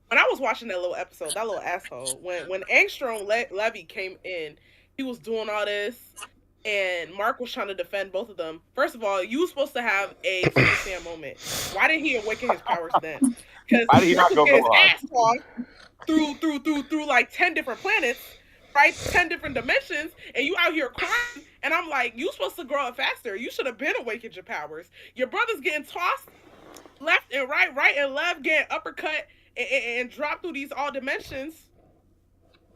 When I was watching that little episode, that little asshole, when Angstrom Levy came in, he was doing all this, and Mark was trying to defend both of them. First of all, you were supposed to have a Super Saiyan moment. Why didn't he awaken his powers then? Because Why did he not go his on? ass off through like 10 different planets, right? 10 different dimensions, and you out here crying, and I'm like, you supposed to grow up faster. You should have been awakened your powers. Your brother's getting tossed left and right and left, getting uppercut and drop through these all dimensions,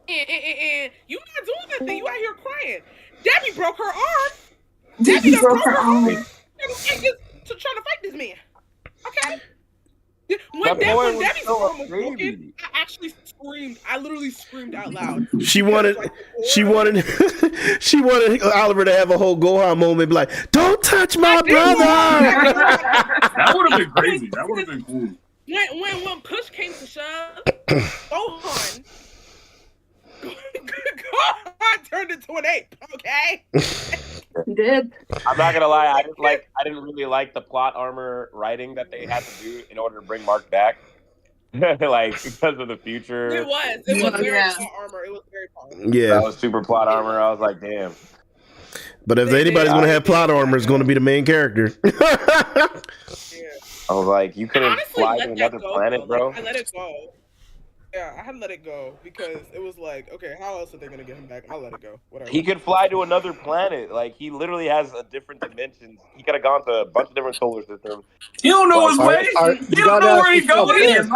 and you not doing nothing. You out here crying. Debbie broke her arm. Debbie broke her arm. Trying to fight this man. Okay. When Debbie's arm was broken, I actually screamed. I literally screamed out loud. She wanted Oliver to have a whole Gohan moment, be like, "Don't touch my brother." That would have been crazy. That would have been cool. When push came to shove, Gohan turned into an ape. Okay. He did. I'm not gonna lie. I didn't really like the plot armor writing that they had to do in order to bring Mark back. Like, because of the future. It was very plot armor. It was very plot armor. Yeah, that was super plot armor. I was like, damn. But if anybody's gonna have plot armor, it's gonna be the main character. I was like, you couldn't fly to another planet, though. bro. I let it go. Yeah, I had to let it go because it was like, okay, how else are they gonna get him back? I'll let it go. Whatever. He could fly to another planet. Like, he literally has a different dimensions. He could have gone to a bunch of different solar systems. He don't know his way. He don't know where he's going. If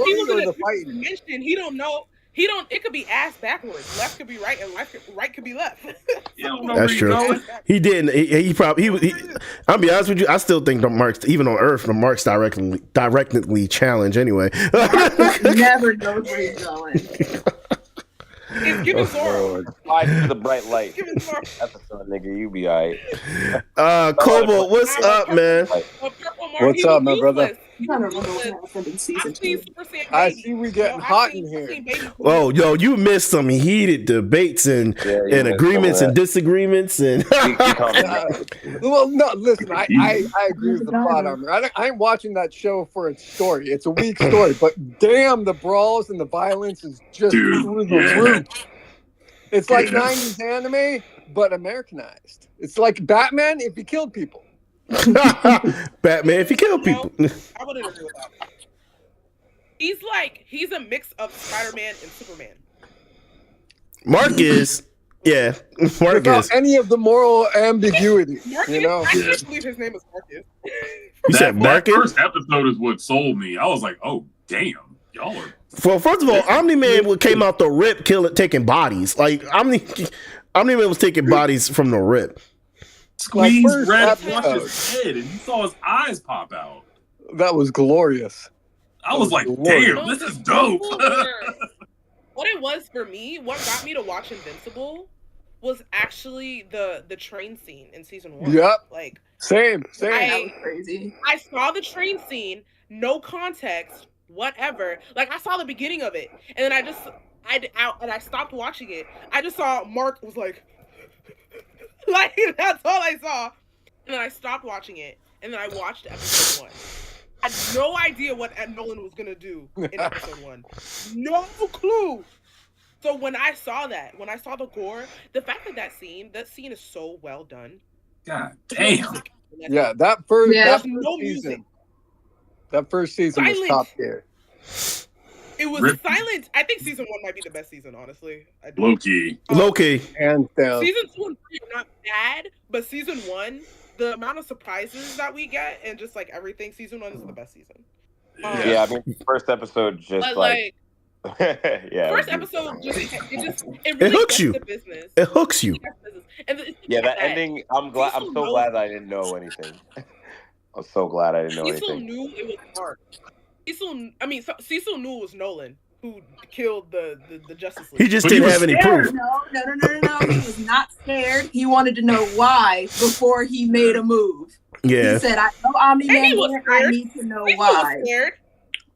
he was in a dimension, he don't know. It could be ass backwards. Left could be right, and right could be left. That's true. He didn't. He probably. I'll be honest with you. I still think the Marks, even on Earth, the Marks directly challenge anyway. Never knows where he's going. Give him Zoro. Fly to the bright light. That's a son, nigga. You be alright. Kobo, what's up, man? What's up, my brother? I'm trying to remember what happened in season I've seen 2. Super Saiyan Baby. I see we getting hot in here. Oh, yo, you missed some heated debates and Yeah, you and missed agreements some and of disagreements and. Well, no, listen, I agree with the plot armor. I ain't watching that show for its story. It's a weak story, but damn, the brawls and the violence is just through the roof. It's like 90s anime, but Americanized. It's like Batman if he killed people. Batman if he killed people. I wouldn't agree with that. He's a mix of Spider-Man and Superman. Mark is, yeah, Mark Without is. any of the moral ambiguity, Marcus, you know. I can't believe his name is Marcus. You said That Marcus? first episode is what sold me. I was like, oh damn, y'all are. Well, first of all, Omni-Man came out the rip, taking bodies. Like Omni-Man was taking bodies from the rip. Squeeze first red episode. flush his head, and you saw his eyes pop out. That was glorious. I was like, Glorious. damn, this is dope. What it was for me, what got me to watch Invincible was actually the train scene in season 1. Yep. Like Same. That was crazy. I saw the train scene, no context, whatever. Like I saw the beginning of it, and then I stopped watching it. I just saw Mark was like, like that's all I saw, and then I stopped watching it, and then I watched episode 1. I had no idea what Nolan was gonna do in episode 1. No clue. So when I saw the gore, the fact that scene is so well done. God damn. Yeah, that first no season. music. That first season was Silence. top tier. It was silent. I think season 1 might be the best season, honestly. Low-key. Low-key. Hands down. Season 2 and 3 are not bad, but season 1, the amount of surprises that we get and just like everything, season 1 is the best season. Yeah, I mean, first episode just But like yeah. first episode it It really hooks gets you. the business. It hooks you. And it's Yeah, that bad. ending. I'm so glad I didn't know anything. I'm so glad I didn't know Cecil anything. knew it was Mark. Cecil knew it was Nolan who killed the Justice League. He just But he didn't was have any Scared. proof. No. He was not scared. He wanted to know why before he made a move. Yeah. He said, I know Omni-Man And he was here, I scared. need to know Cecil why. was scared.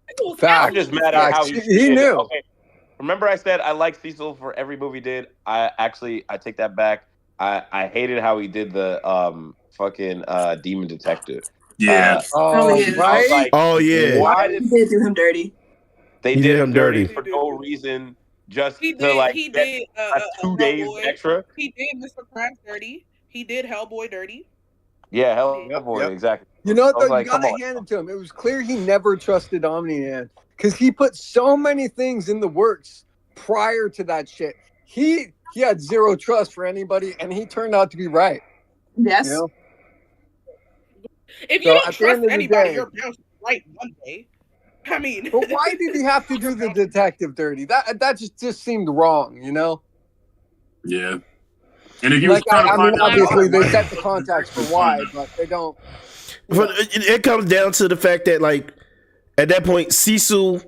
Cecil was Fact. I'm just mad at how He did. knew. Okay. Remember, I said I like Cecil for every movie he did. I take that back. I hated how he did the fucking demon detective. Yeah. Oh, yeah. I was Right? like, Oh yeah. why He did did do him dirty. they He did did him him dirty dirty. for no reason? Just He to did. like He get did. 2 days Hellboy. extra. He did Mr. Krabs dirty. He did Hellboy dirty. Yeah, Hellboy, Yep. exactly. You know what, I was though? like, You gotta come on. hand it to him. It was clear he never trusted Omni-Man because he put so many things in the works prior to that shit. He had zero trust for anybody, and he turned out to be right. Yes. You know? If So you at don't the end trust of the anybody, day- you're bound to be right one day. I mean, But why did he have to do the detective dirty? That just seemed wrong, you know? Yeah. And if you was Like, trying to I mean, find out obviously why, they set the context for why, but they don't. But it comes down to the fact that, like, at that point, Cecil,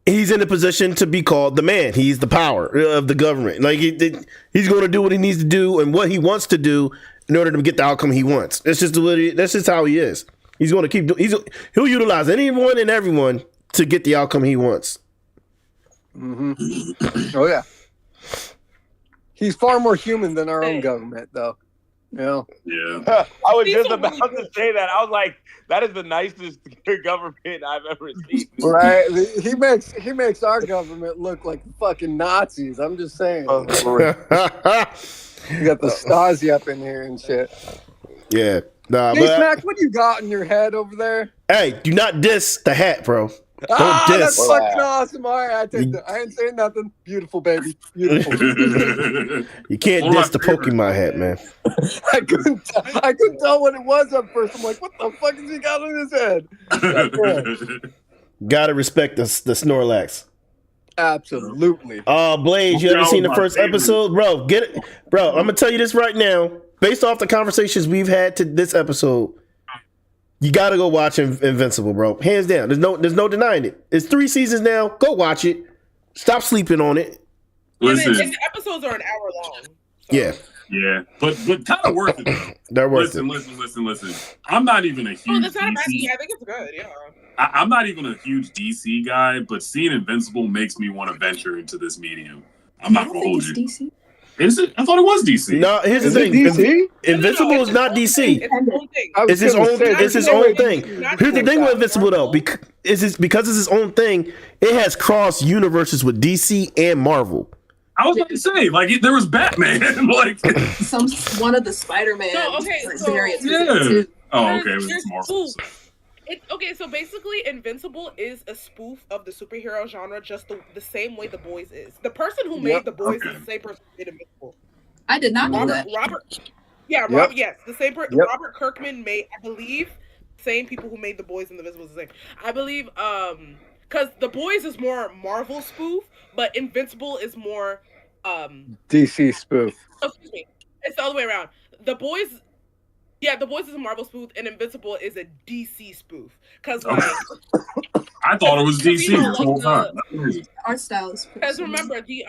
he's in a position to be called the man. He's the power of the government. Like, he's going to do what he needs to do and what he wants to do in order to get the outcome he wants. That's just how he is. He's going to keep doing. He'll utilize anyone and everyone to get the outcome he wants. Mm-hmm. Oh yeah, he's far more human than our own government, though. You know? Yeah. I was These just are about really to say that. I was like, that is the nicest government I've ever seen. Right? He makes our government look like fucking Nazis. I'm just saying. Oh, You got the Stasi up in here and shit. Yeah. Nah, Hey, but Smack, what do you got in your head over there? hey, do not diss the hat, bro. Don't That's diss. fucking awesome. All right, I ain't saying nothing. Beautiful, baby. Beautiful. You can't One of diss the my favorite. Pokemon hat, man. I couldn't tell what it was at first. I'm like, what the fuck has he got in his head? Gotta respect the Snorlax. Absolutely. Blaze, you haven't That seen the was my first favorite. episode? Bro, get it. Bro, I'm gonna tell you this right now. Based off the conversations we've had to this episode, you gotta go watch Invincible, bro. Hands down. There's no denying it. It's 3 seasons now. Go watch it. Stop sleeping on it. and Listen, the episodes are an hour long. So. Yeah. Yeah, but kind of worth it though. They're worth Listen. I'm not even a huge. Oh, that's not a bad DC. thing. I think it's good. Yeah. I'm not even a huge DC guy, but seeing Invincible makes me want to venture into this medium. I'm not gonna hold you. DC. Is it? I thought it was DC. No, here's the Is thing. it DC? Invincible is not DC. It's its own thing. I was It's his gonna own. say, It's his there's own no thing. way Here's the thing with that. Invincible though, because because it's his own thing. It has cross universes with DC and Marvel. I was about to say, like, there was Batman. Like, One of the Spider-Man No, okay, so- variants. yeah. Too. Oh, okay. It There's was Marvel. spoof. Okay, so basically, Invincible is a spoof of the superhero genre, just the same way The Boys is. The person who made The Boys is the same person who made Invincible. I did not know that. Yes, the same person. Yep. Robert Kirkman made, I believe, same people who made The Boys and The Invincible is the same. I believe, because The Boys is more Marvel spoof, but Invincible is more, DC spoof. excuse me, it's the other way around. The Boys is a Marvel spoof, and Invincible is a DC spoof. Because like, I thought it was DC you know, the whole like time. That's crazy. Art style is. because remember the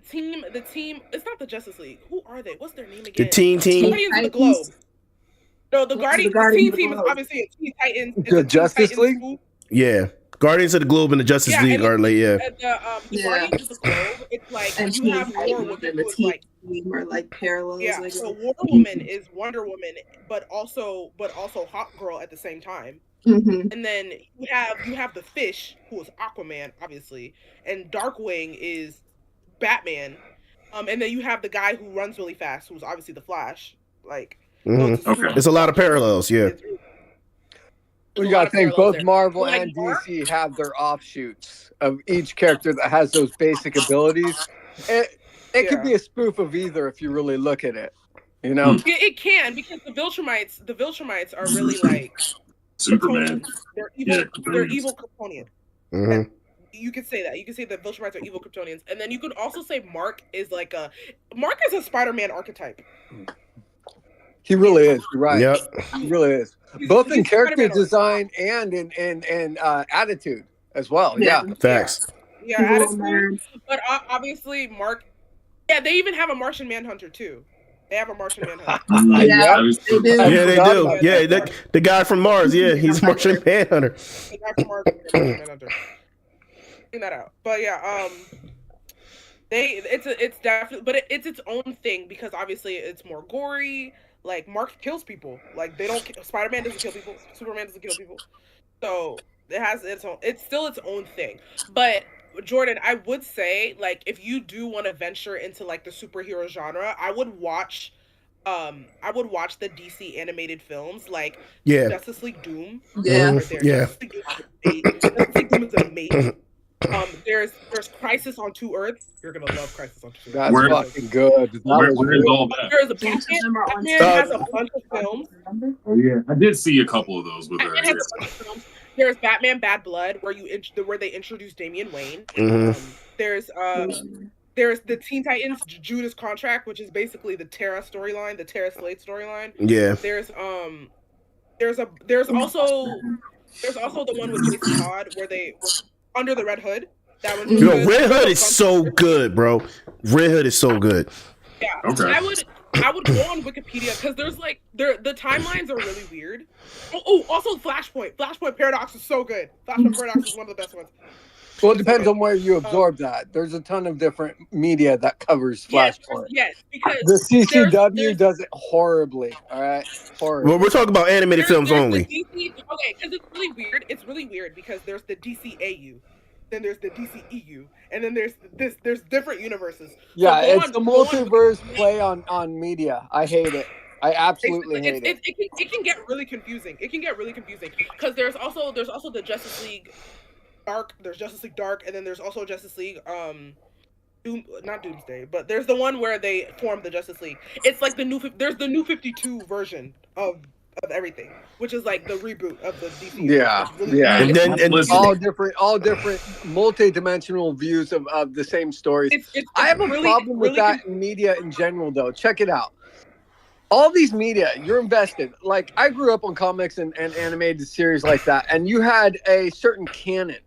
team, it's not the Justice League. Who are they? What's their name again? The Teen Team. Guardians of the Globe. No, the Guardians Team of the Team is Globe. obviously a Teen Titans. It's The a Teen Justice Titans League? spoof. Yeah, Guardians of the Globe and the Justice Yeah, League and are like The Guardians of the Globe, it's like And you have Teen War Titans Woman, and the who is Teen like Team are like parallels. Like, so War Woman is Wonder Woman, but also Hawk Girl at the same time. Mhm. And then you have the Fish, who is Aquaman, obviously, and Darkwing is Batman. And then you have the guy who runs really fast, who's obviously the Flash. Like, Mhm. Okay. It's a lot of parallels. Yeah. We gotta think both Marvel Like, and DC have their offshoots of each character that has those basic abilities. It could be a spoof of either if you really look at it. You know? It can, because the Viltrumites are really like Superman. Kryptonians. They're evil. Yeah, They're Kryptonians. evil Kryptonians. Mhm. You could say that. You could say that Viltrumites are evil Kryptonians, and then you could also say Mark is a Spider-Man archetype. He really is. You're right. Yep. He really is. He's- Both in he's character Spider-Man design and in attitude as well. Yeah. Facts. Yeah, Evil attitude, man. but obviously Mark. Yeah, they even have a Martian Manhunter too. They have a Martian Manhunter. Yeah, That is they true. do. Yeah, they forgot do. about Yeah, the guy from Mars. Yeah, he's Martian Manhunter. The guy from Martian Manhunter. Figure that out. But yeah, it's definitely, but it's its own thing because obviously it's more gory. Like Mark kills people. Like they don't. Spider-Man doesn't kill people. Superman doesn't kill people. So it has its own. It's still its own thing. But Jordan, I would say like if you do want to venture into like the superhero genre, I would watch the DC animated films like Yeah. Justice League Doom. Yeah. Right there. Yeah. Justice League Doom is amazing. There's Crisis on Two Earths. You're gonna love Crisis on Two Earths. That's Where- fucking good. That Where was is good. all that? There's a Both of them are on Batman has a bunch of films. Remember? Oh, yeah. I did see a couple of those with her. Batman has a bunch of films. There's Batman Bad Blood, where they introduce Damian Wayne. Mhm. There's the Teen Titans Judas Contract, which is basically the Terra storyline, the Terra Slade storyline. Yeah. There's also the one with Jason Todd where they were under the Red Hood. That one's really Yo, good. Red Hood There's a is bunch so of- good, bro. Red Hood is so good. Yeah. Okay. I would go on Wikipedia because the timelines are really weird. Oh, also Flashpoint. Flashpoint Paradox is so good. Flashpoint Paradox is one of the best ones. Well, it depends on where you absorb that. There's a ton of different media that covers Flashpoint. Yes, because The CCW there's- does it horribly. All right, horribly. Well, we're talking about animated films there's only. the DC, okay, because it's really weird. It's really weird because there's the DCAU, then there's the DCEU, and then there's different universes. So Yeah, go it's on- the go on multiverse Wikipedia. play on media. I hate it. I absolutely hate it. It can get really confusing. It can get really confusing because there's also the Justice League Dark. There's Justice League Dark, and then there's also Justice League not Doomsday, but there's the one where they form the Justice League. It's like there's the new 52 version of everything, which is like the reboot of the DC. Yeah, It's really yeah. And then and Listen. all different multi-dimensional views of the same stories. it's I have a really- problem with really that in media in general, though. Check it out. All these media, you're invested. Like, I grew up on comics and animated series like that, and you had a certain canon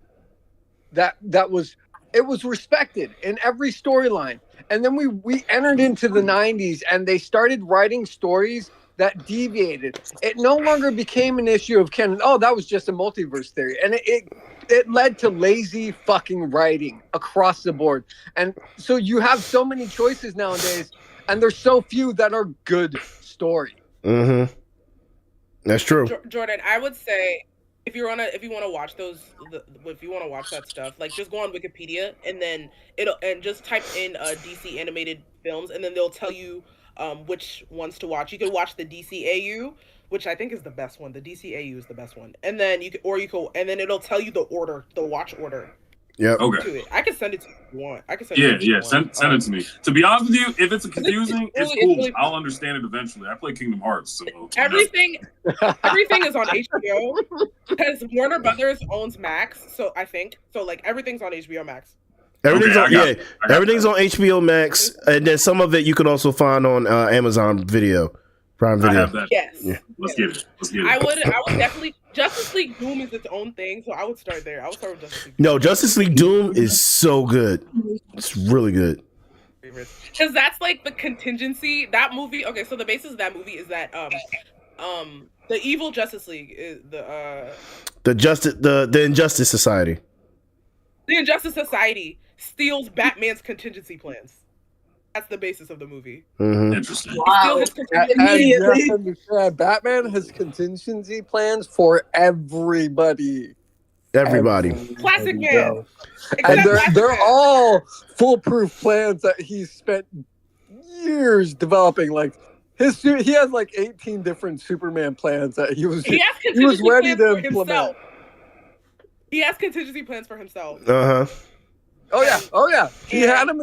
that was it was respected in every storyline. And then we entered into the 90s and they started writing stories that deviated. It no longer became an issue of canon. Oh, that was just a multiverse theory. And it led to lazy fucking writing across the board. And so you have so many choices nowadays, and there's so few that are good story. Mm-hmm. That's true. Jordan, I would say if you want to watch if you want to watch that stuff, like just go on Wikipedia and just type in DC animated films, and then they'll tell you which ones to watch. You can watch the DCAU, which I think is the best one. The DCAU is the best one, and then and then it'll tell you the watch order. Yeah. Okay. To it. I can send it to you if you want. I can send it to you. Send it to me. To be honest with you, if it's confusing, it's cool. Really I'll understand it eventually. I play Kingdom Hearts, so everything is on HBO because Warner Brothers owns Max. So I think like everything's on HBO Max. Everything's everything's on HBO Max, and then some of it you can also find on Amazon Prime Video. I have that. Yes. Yeah. Let's get it. I would definitely. Justice League Doom is its own thing, so I would start there. I would start with Justice League Doom. No, Justice League Doom is so good. It's really good. Because that's like the contingency. That movie. Okay, so the basis of that movie is that the evil Justice League is the Injustice Society. The Injustice Society steals Batman's contingency plans. That's the basis of the movie. Mm-hmm. Interesting. Wow. Batman has contingency plans for everybody. Classic man. And they're all foolproof plans that he spent years developing. Like he has like 18 different Superman plans that he was ready to implement. He has contingency plans for himself. Uh-huh. Oh yeah. He had him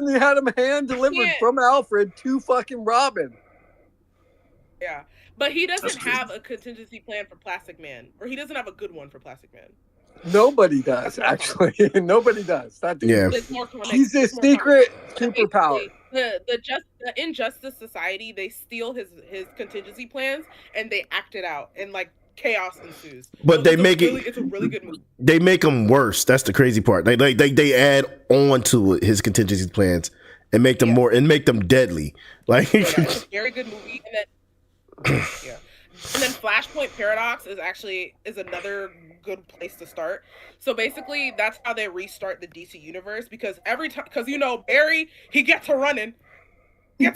hand delivered from Alfred to fucking Robin. Yeah. But he doesn't have a contingency plan for Plastic Man. Or he doesn't have a good one for Plastic Man. Nobody does, actually. Nobody does. That dude. Yeah. He's a secret superpower. The Injustice Society, they steal his contingency plans and they act it out, and like chaos ensues. But so it's a really good movie. They make them worse. That's the crazy part. They add on to his contingency plans and make them more and make them deadly. Like it's a very good movie. And then and then Flashpoint Paradox is another good place to start. So basically that's how they restart the DC universe, because every time, because Barry, he gets to running. And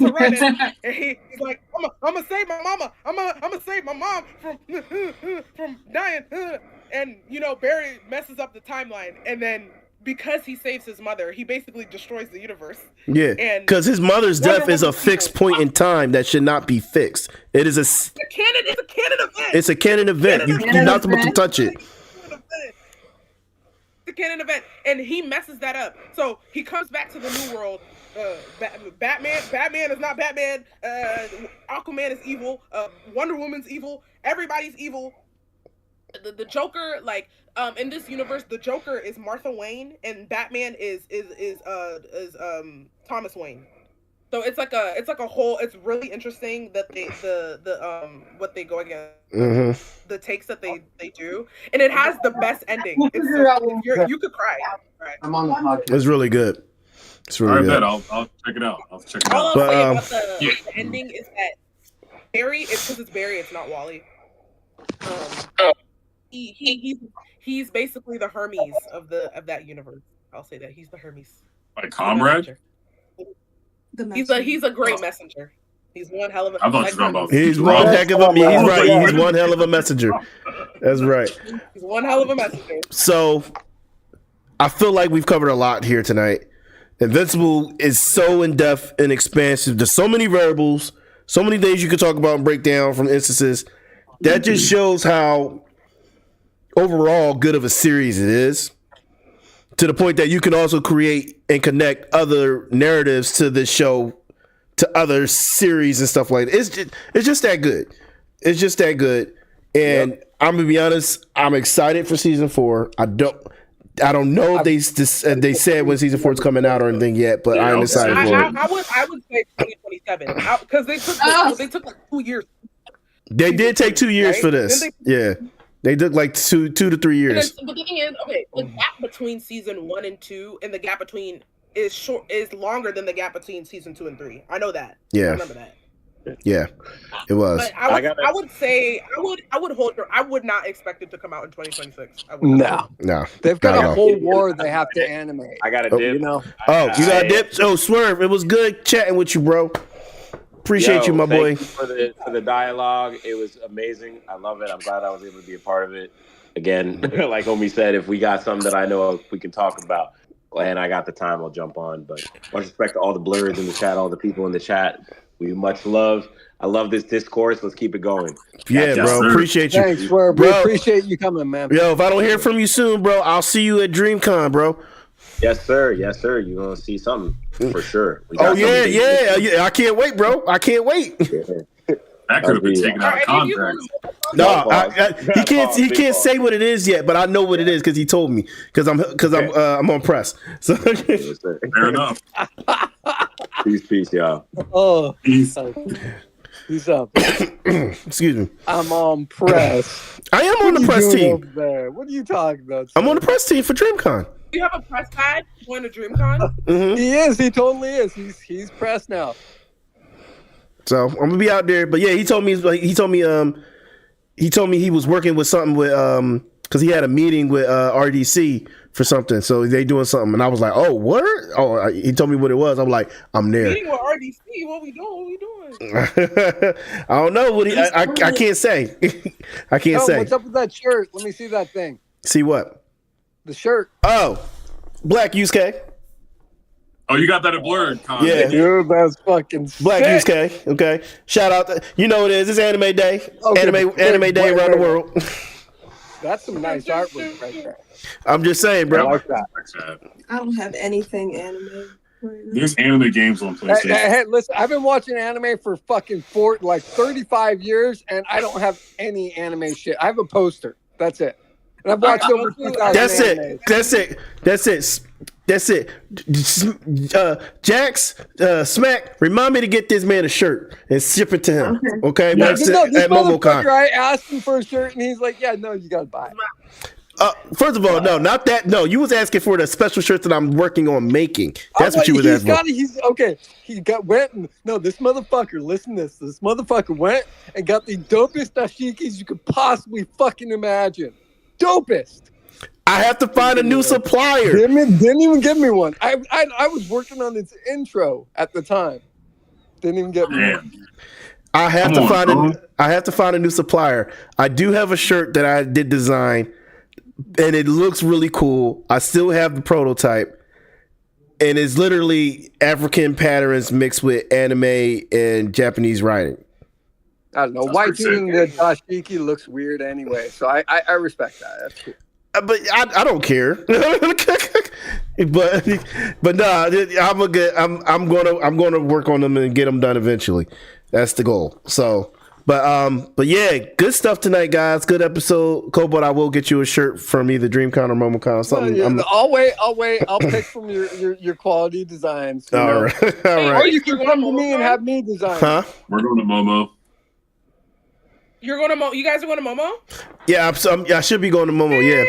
he's like, I'm gonna save my mama. I'm gonna save my mom from dying. And Barry messes up the timeline, and then because he saves his mother, he basically destroys the universe. Yeah, because his mother's death is a fixed point in time that should not be fixed. It's a canon event. It's a canon event. You're not supposed to touch it. The canon event, and he messes that up. So he comes back to the new world. Batman is not Batman. Aquaman is evil. Wonder Woman's evil. Everybody's evil. The Joker, like, in this universe, the Joker is Martha Wayne, and Batman is Thomas Wayne. So it's like a whole. It's really interesting that what they go against, the takes that they do, and it has the best ending. You could cry. I'm on the podcast. It's really good. It's really good. I'll check it out. All I'll say about the ending is that Barry, because it's Barry, it's not Wally. He's basically the Hermes of that universe. I'll say that he's the Hermes. Like comrade. He's a great messenger. He's one hell of a. I thought you were talking about. He's one heck of a. He's right. He's one hell of a messenger. That's right. He's one hell of a messenger. So, I feel like we've covered a lot here tonight. Invincible is so in depth and expansive. There's so many variables, so many things you could talk about and break down from instances. That just shows how overall good of a series it is. To the point that you can also create and connect other narratives to this show, to other series and stuff like that. It's just that good. It's just that good. And I'm gonna be honest, I'm excited for season 4. I don't know if they said when season 4 is coming out or anything yet, but I'm excited for it. I would say 2027 because they took like 2 years. They did take 2 years for this. Yeah. They took like two to 3 years. But the thing is, okay, the gap between season 1 and 2, and the gap between is longer than the gap between season 2 and 3. I know that. Yeah. I remember that. Yeah, it was. But I would say I would not expect it to come out in 2026. I would No. They've got a whole war they have to animate. I got a dip. You know. Oh, you got a dip? Oh, Swerve, it was good chatting with you, bro. Appreciate you, my boy. Thank you for the dialogue. It was amazing. I love it. I'm glad I was able to be a part of it. Again, like Homie said, if we got something that I know of, we can talk about, and I got the time, I'll jump on. But much respect to all the blurs in the chat, all the people in the chat. We much love. I love this discourse. Let's keep it going. Yeah, bro. Appreciate you. Thanks, bro. We appreciate you coming, man. Yo, if I don't hear from you soon, bro, I'll see you at DreamCon, bro. Yes, sir. Yes, sir. You're gonna see something for sure. Oh yeah. I can't wait, bro. I can't wait. That could have been taken out of context. No, he can't say what it is yet, but I know what it is because he told me. Because I'm on press. So fair enough. Peace, y'all. Oh, peace. Peace up. Excuse me. I'm on press. I am on the press team. What are you talking about? I'm on the press team for DreamCon. You have a press badge going to DreamCon? Mm-hmm. He is. He totally is. He's pressed now. So I'm gonna be out there. But yeah, he told me he was working with something with because he had a meeting with RDC for something. So they doing something, and I was like, oh, what? Oh, he told me what it was. I'm like, I'm there. Meeting with RDC? What we doing? I don't know what I can't say. I can't say. What's up with that shirt? Let me see that thing. See what? The shirt. Oh, Black Yusuke. Oh, you got that at Blurred, Con. Yeah, dude, that's fucking Black sick. Yusuke. Okay, shout out. You know what it is. It's Anime Day. Okay, anime Day around the world. That's some nice artwork right there. I'm just saying, bro. I like that. I don't have anything anime. Right now. There's anime games on PlayStation. Hey, listen, I've been watching anime for fucking 35 years, and I don't have any anime shit. I have a poster. That's it. And I've watched over 2,000 That's animes. That's it. Jax, Smack, remind me to get this man a shirt and ship it to him. Okay? Yeah, this at MomoCon. I asked him for a shirt, and he's like, yeah, no, you got to buy it. First of all, no, not that. No, you was asking for the special shirt that I'm working on making. That's what you was asking for. This motherfucker, listen to this. This motherfucker went and got the dopest dashikis you could possibly fucking imagine. Dopest. I have to find a new supplier. Didn't even give me one. I was working on its intro at the time. Didn't even get me one. I have to find a new supplier. I do have a shirt that I did design, and it looks really cool. I still have the prototype, and it's literally African patterns mixed with anime and Japanese writing. I don't know. White doing the dashiki looks weird anyway, so I respect that. That's cool. But I don't care. but nah, I'm gonna work on them and get them done eventually. That's the goal. So, but yeah, good stuff tonight, guys. Good episode, Cobalt. I will get you a shirt from either DreamCon or MomoCon or something. I'll wait. I'll pick from your quality designs. All right. Or you can come to me and have me design. Huh? We're going to Momo. You're going to You guys are going to Momo? Yeah, I should be going to Momo. Yeah.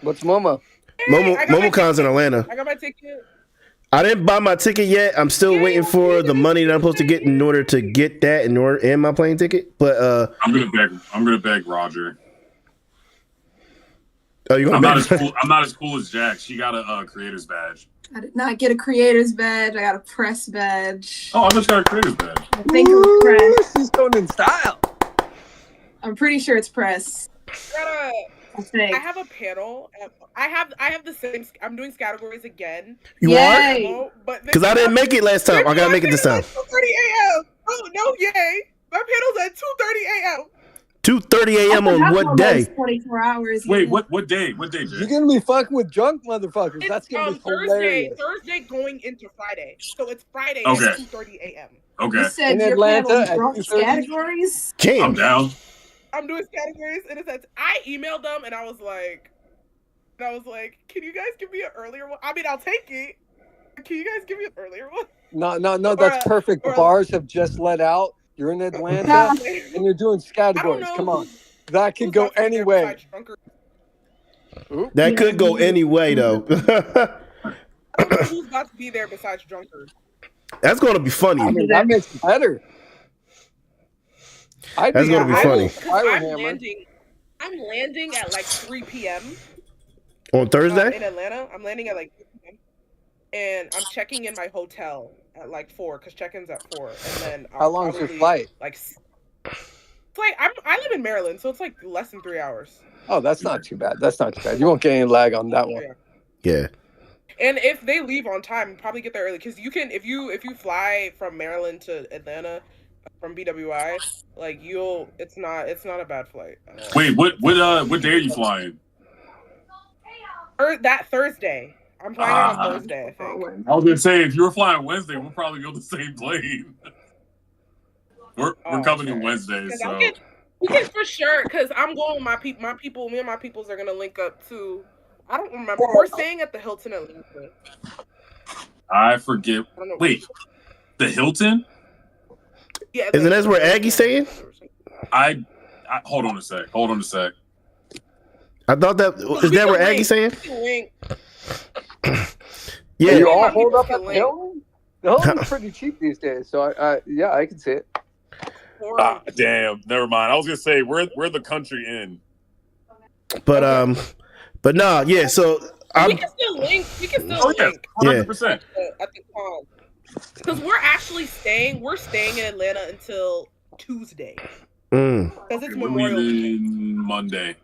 What's Momo? MomoCon's in Atlanta. I got my ticket. I didn't buy my ticket yet. I'm still waiting for the money that I'm supposed to get in order to get that and my plane ticket. But I'm gonna beg Roger. Oh, you I'm not as cool as Jack. She got a creator's badge. I did not get a creator's badge. I got a press badge. Oh, I just got a creator's badge. I think it was press. She's going in style. I'm pretty sure it's press. I have a panel. I have the same. I'm doing categories again. You are? Because I didn't make it last time. I gotta make it this time. 2:30 a.m. Oh no! Yay! My panel's at 2:30 a.m. 2:30 a.m. on what day? 24 hours. Wait, what day? What day, Jay? You're gonna be fucking with drunk motherfuckers. That's gonna be hilarious. Thursday going into Friday. So it's Friday at 2:30 a.m. Okay. You said in Atlanta categories? I'm down. I'm doing categories, and it says I emailed them, and I was like, can you guys give me an earlier one? I mean, I'll take it. Can you guys give me an earlier one? No, that's perfect. The bars have just let out. You're in Atlanta, and you're doing categories. Come on. That could go any way. That could go any way, though. I don't know who's got to be there besides Drunkard. That's going to be funny. I mean, that makes it better. That's going to be funny. I'm landing at like 3 p.m. On Thursday? In Atlanta. I'm landing at like 3 p.m. And I'm checking in my hotel at like 4 because check-in's at 4. And then how long is your flight? Like, I live in Maryland, so it's like less than 3 hours. Oh, that's not too bad. That's not too bad. You won't get any lag on that one. Yeah. And if they leave on time, probably get there early because you can if you fly from Maryland to Atlanta from BWI, like it's not a bad flight. Wait, what day are you flying? That Thursday. I'm flying on Thursday, I think. I was gonna say if you were flying Wednesday, we'll probably be on the same plane. We're coming in Wednesday, so we can for sure because I'm going with my people. Me and my peoples are gonna link up too. I don't remember. We're staying at the Hilton Atlanta. I forget. Wait, the Hilton? Yeah. Isn't that where Aggie's staying? I hold on a sec. I thought is that where Aggie's staying? Yeah, you all hold up at the Hilton? The Hilton's pretty cheap these days, so I can see it. Damn, never mind. I was gonna say we're the country inn. But nah, yeah. So we can still link. 100%. At the con. Because we're actually staying. We're staying in Atlanta until Tuesday. Because it's Memorial Monday.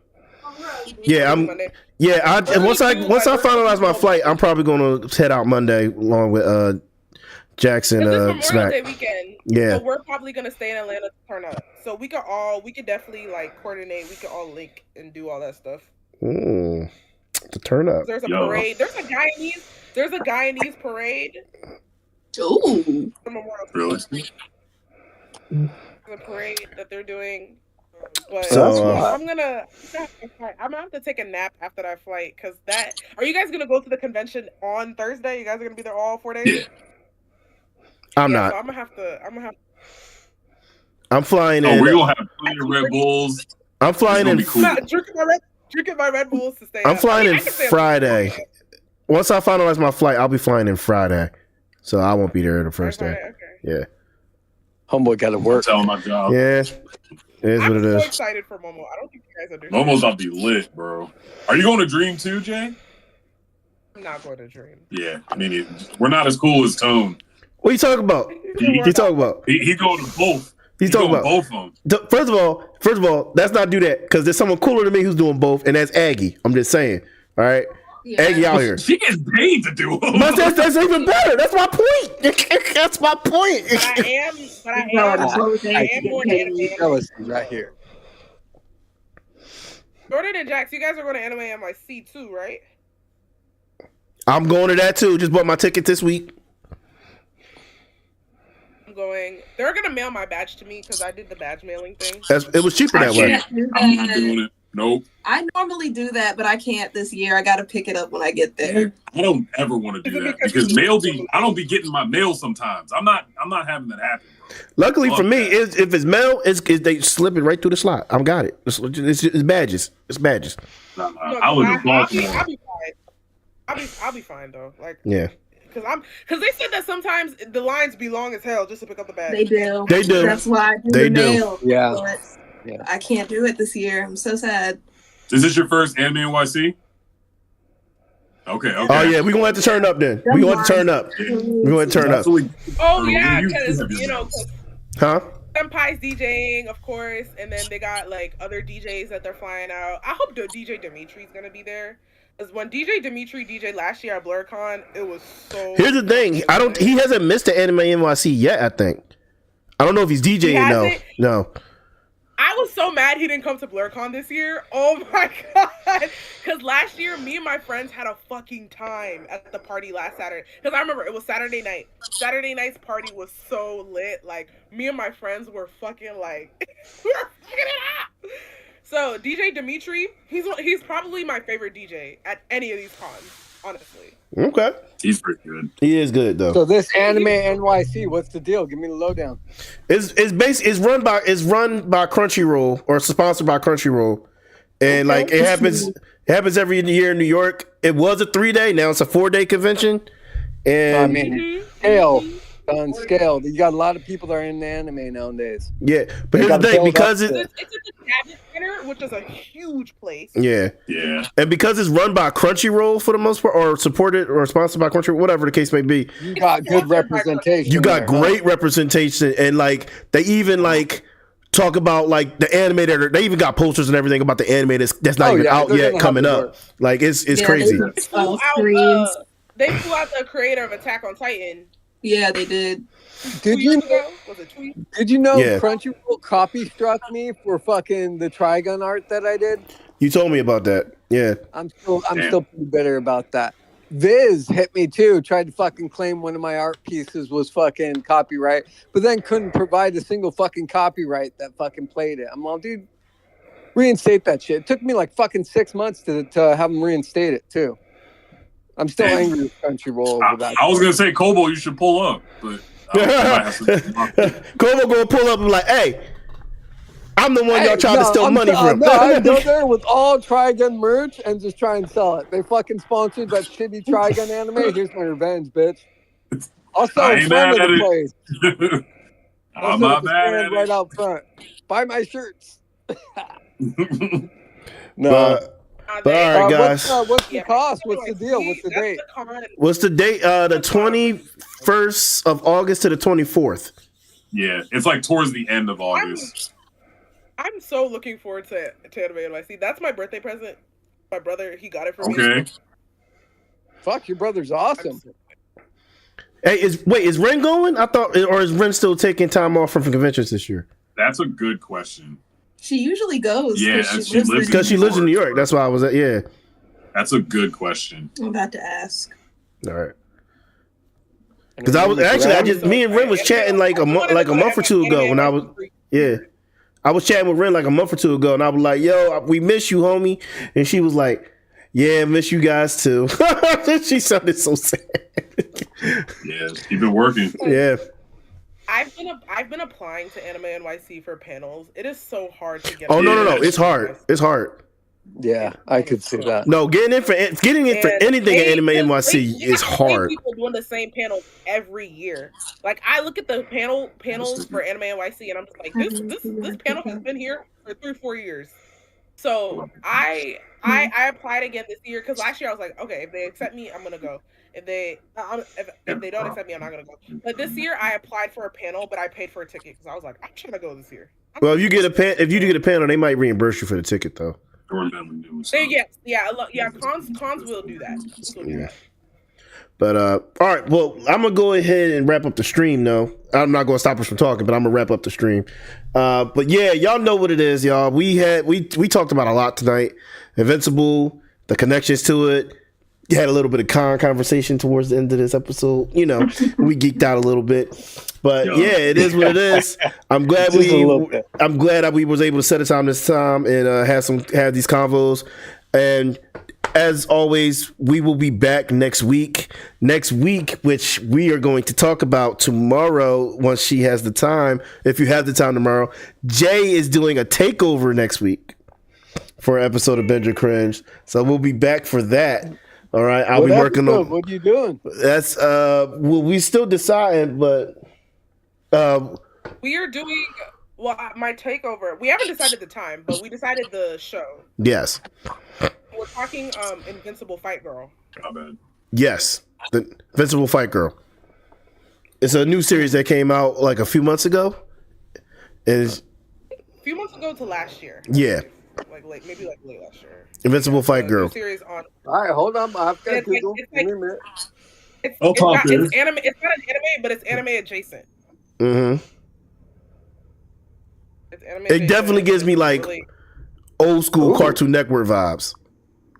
Yeah, once I finalize my flight, I'm probably gonna head out Monday along with Jackson. Memorial Day weekend. Yeah. So we're probably gonna stay in Atlanta to turn up. So we could definitely like coordinate. We could all link and do all that stuff. To turn up. There's a parade. There's a Guyanese parade. Ooh. Really? The parade that they're doing. But So, I'm gonna have to take a nap after that flight because are you guys gonna go to the convention on Thursday? You guys are gonna be there all 4 days? Yeah. I'm not. So I'm gonna have to. I'm flying in. We're gonna have plenty of Red Bulls. I'm flying in. Cool. Drinking my Red Bulls to stay. I'm flying in Friday. Once I finalize my flight, I'll be flying in Friday, so I won't be there the first day. Okay. Yeah. Homeboy got to work. Tell my job. Yeah. It is what it is. I'm so excited for Momo. I don't think you guys understand. Momo's about to be lit, bro. Are you going to Dream too, Jay? I'm not going to Dream. Yeah, I mean, we're not as cool as Tone. What are you talking about? He's talking about? He's going to both. He's talking about both of them. First of all, let's not do that because there's someone cooler than me who's doing both, and that's Aggie. I'm just saying. All right, yeah. Aggie out here. She gets paid to do them. That's even better. That's my point. That's my point. I am going to anime right here. Jordan and Jax, you guys are going to Anime NYC too, right? I'm going to that too. Just bought my ticket this week. They're gonna mail my badge to me because I did the badge mailing thing. It was cheaper that way. I'm not doing it. Nope. I normally do that, but I can't this year. I got to pick it up when I get there. I don't ever want to do that because I don't be getting my mail sometimes. I'm not having that happen. Luckily for me, if it's mail, they slip it right through the slot. I've got it. It's badges. It's badges. I live in Baltimore. I'll be fine. I'll be fine though. Like yeah. Because they said that sometimes the lines be long as hell just to pick up the badge. They do. That's why I do the mail. Yeah. I can't do it this year. I'm so sad. Is this your first Anime NYC? Okay. Oh yeah, we're gonna have to turn up then. We're gonna have to turn up. We're gonna turn up. Oh yeah, because Huh? Senpai's DJing, of course, and then they got like other DJs that they're flying out. I hope the DJ Dimitri's gonna be there. Because when DJ Dimitri DJed last year at BlurCon, it was so. Here's the thing. He hasn't missed the Anime NYC yet. I think. I don't know if he's DJing. No. I was so mad he didn't come to BlurCon this year. Oh my god! Because last year, me and my friends had a fucking time at the party last Saturday. Because I remember it was Saturday night. Saturday night's party was so lit. Like me and my friends were fucking like, we were fucking it up. So DJ Dimitri, he's probably my favorite DJ at any of these cons. honestly. Okay. He's pretty good. He is good though. So this anime NYC, what's the deal? Give me the lowdown. It's run by Crunchyroll or sponsored by Crunchyroll, and like it happens every year in New York. It was a 3-day, now it's a 4-day convention. And I mean, scale on scale. You got a lot of people that are in the anime nowadays. Yeah, but here's the thing, because it's at the Cabinet Center, which is a huge place. Yeah, and because it's run by Crunchyroll for the most part, or supported or sponsored by Crunchyroll, whatever the case may be, you got good representation. You got great representation, and like they even like talk about like the anime. They even got posters and everything about the anime that's not even out yet, coming up. Like it's crazy. They flew out the creator of Attack on Titan. Yeah, they did. Did you know? Was it tweet? Did you know Crunchyroll copy struck me for fucking the Trigun art that I did? You told me about that. Yeah. I'm still pretty bitter about that. Viz hit me too. Tried to fucking claim one of my art pieces was fucking copyright, but then couldn't provide a single fucking copyright that fucking played it. I'm all, dude, reinstate that shit. It took me like fucking 6 months to have them reinstate it too. I'm still angry with Crunchyroll over that. I was gonna say, Kobo, you should pull up, but Kobo gonna pull up and be like, hey, I'm the one y'all trying to steal money from. No, I'd go there with all Trigun merch and just try and sell it. They fucking sponsored that shitty Trigun anime. Here's my revenge, bitch. I'll sell in front of the place. I'm not mad at it. Right out front. Buy my shirts. No. But all right, guys. What's the cost? What's the deal? What's the date? What's the date? The 21st of August to the 24th. Yeah, it's like towards the end of August. I'm so looking forward to Anime NYC. That's my birthday present. My brother, he got it for me. Okay. Fuck, your brother's awesome. Hey, is Ren going? I thought, or is Ren still taking time off from conventions this year? That's a good question. She usually goes. Yeah, because she lives in New York. That's why I was at. Yeah, that's a good question. I'm about to ask. All right. Because I was actually, me and Ren was chatting like a month or two ago when I was chatting with Ren like a month or two ago, and I was like, "Yo, we miss you, homie," and she was like, "Yeah, miss you guys too." She sounded so sad. Yeah, you've been working. Yeah. I've been applying to Anime NYC for panels. It is so hard to get. Oh no, it's hard. It's hard. Yeah, I could see that. No, getting in for anything at Anime NYC is hard. People doing the same panels every year. Like I look at the panels for Anime NYC, and I'm just like, this panel has been here for 3-4 years. So I applied again this year because last year I was like, okay, if they accept me, I'm gonna go. If they don't accept me, I'm not gonna go. But this year I applied for a panel, but I paid for a ticket because I was like, I'm trying to go this year. Well, if you get a panel, they might reimburse you for the ticket though. Cons will do that. But all right, well, I'm gonna go ahead and wrap up the stream. No, I'm not gonna stop us from talking, but I'm gonna wrap up the stream. But yeah, y'all know what it is, y'all. We talked about a lot tonight. Invincible, the connections to it. You had a little bit of conversation towards the end of this episode. You know, we geeked out a little bit, but yeah, it is what it is. I'm glad that we was able to set aside this time and have these convos. And as always, we will be back next week. Which we are going to talk about tomorrow once she has the time. If you have the time tomorrow, Jay is doing a takeover next week for an episode of Binge or Cringe. So we'll be back for that. All right, I'll be working on. What are you doing? That's we still deciding, but we are doing my takeover. We haven't decided the time, but we decided the show. Yes, we're talking Invincible Fight Girl. Oh, man. Yes, the Invincible Fight Girl. It's a new series that came out like a few months ago. A few months ago to last year. Yeah. Maybe late last year. Invincible Fight Girl. Series on. All right, hold on. I've got Google. Give me a minute. It's not an anime, but it's anime adjacent. Mm-hmm. It's anime it definitely gives me like old school Cartoon Network vibes.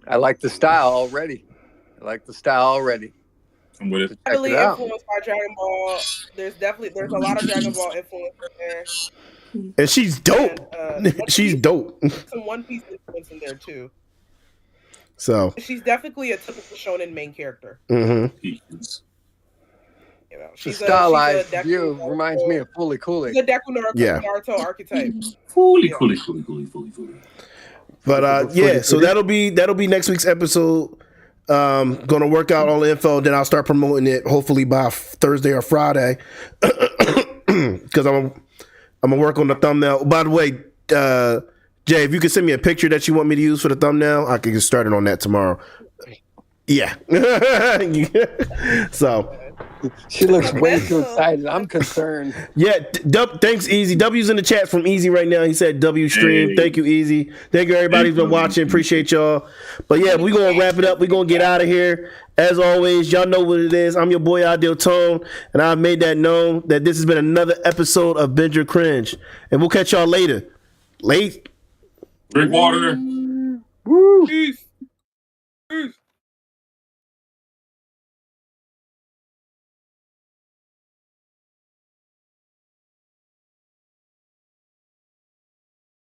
I like the style already. I'm with it. Heavily influenced by Dragon Ball. There's a lot of Dragon Ball influence in there. And she's dope. She's dope. Some One Piece influence in there too. So she's definitely a typical shonen main character. mm-hmm. He is. You know, The stylized view reminds me of Fully Cooley. The Deku Naruto archetype. Fully. But yeah, so that'll be next week's episode. Gonna work out all the info, then I'll start promoting it hopefully by Thursday or Friday. Because I'm gonna work on the thumbnail. By the way, Jay, if you could send me a picture that you want me to use for the thumbnail, I can get started on that tomorrow. Yeah. So she looks way too excited. I'm concerned. Yeah, thanks, Easy. W's in the chat from Easy right now. He said W stream. Hey. Thank you, Easy. Thank you, everybody who's been watching. Appreciate y'all. But yeah, we're gonna wrap it up. We're gonna get out of here. As always, y'all know what it is. I'm your boy Ideal Tone, and I've made that known that this has been another episode of Binge or Cringe. And we'll catch y'all later. Late. Drink water. Woo. Peace. Peace.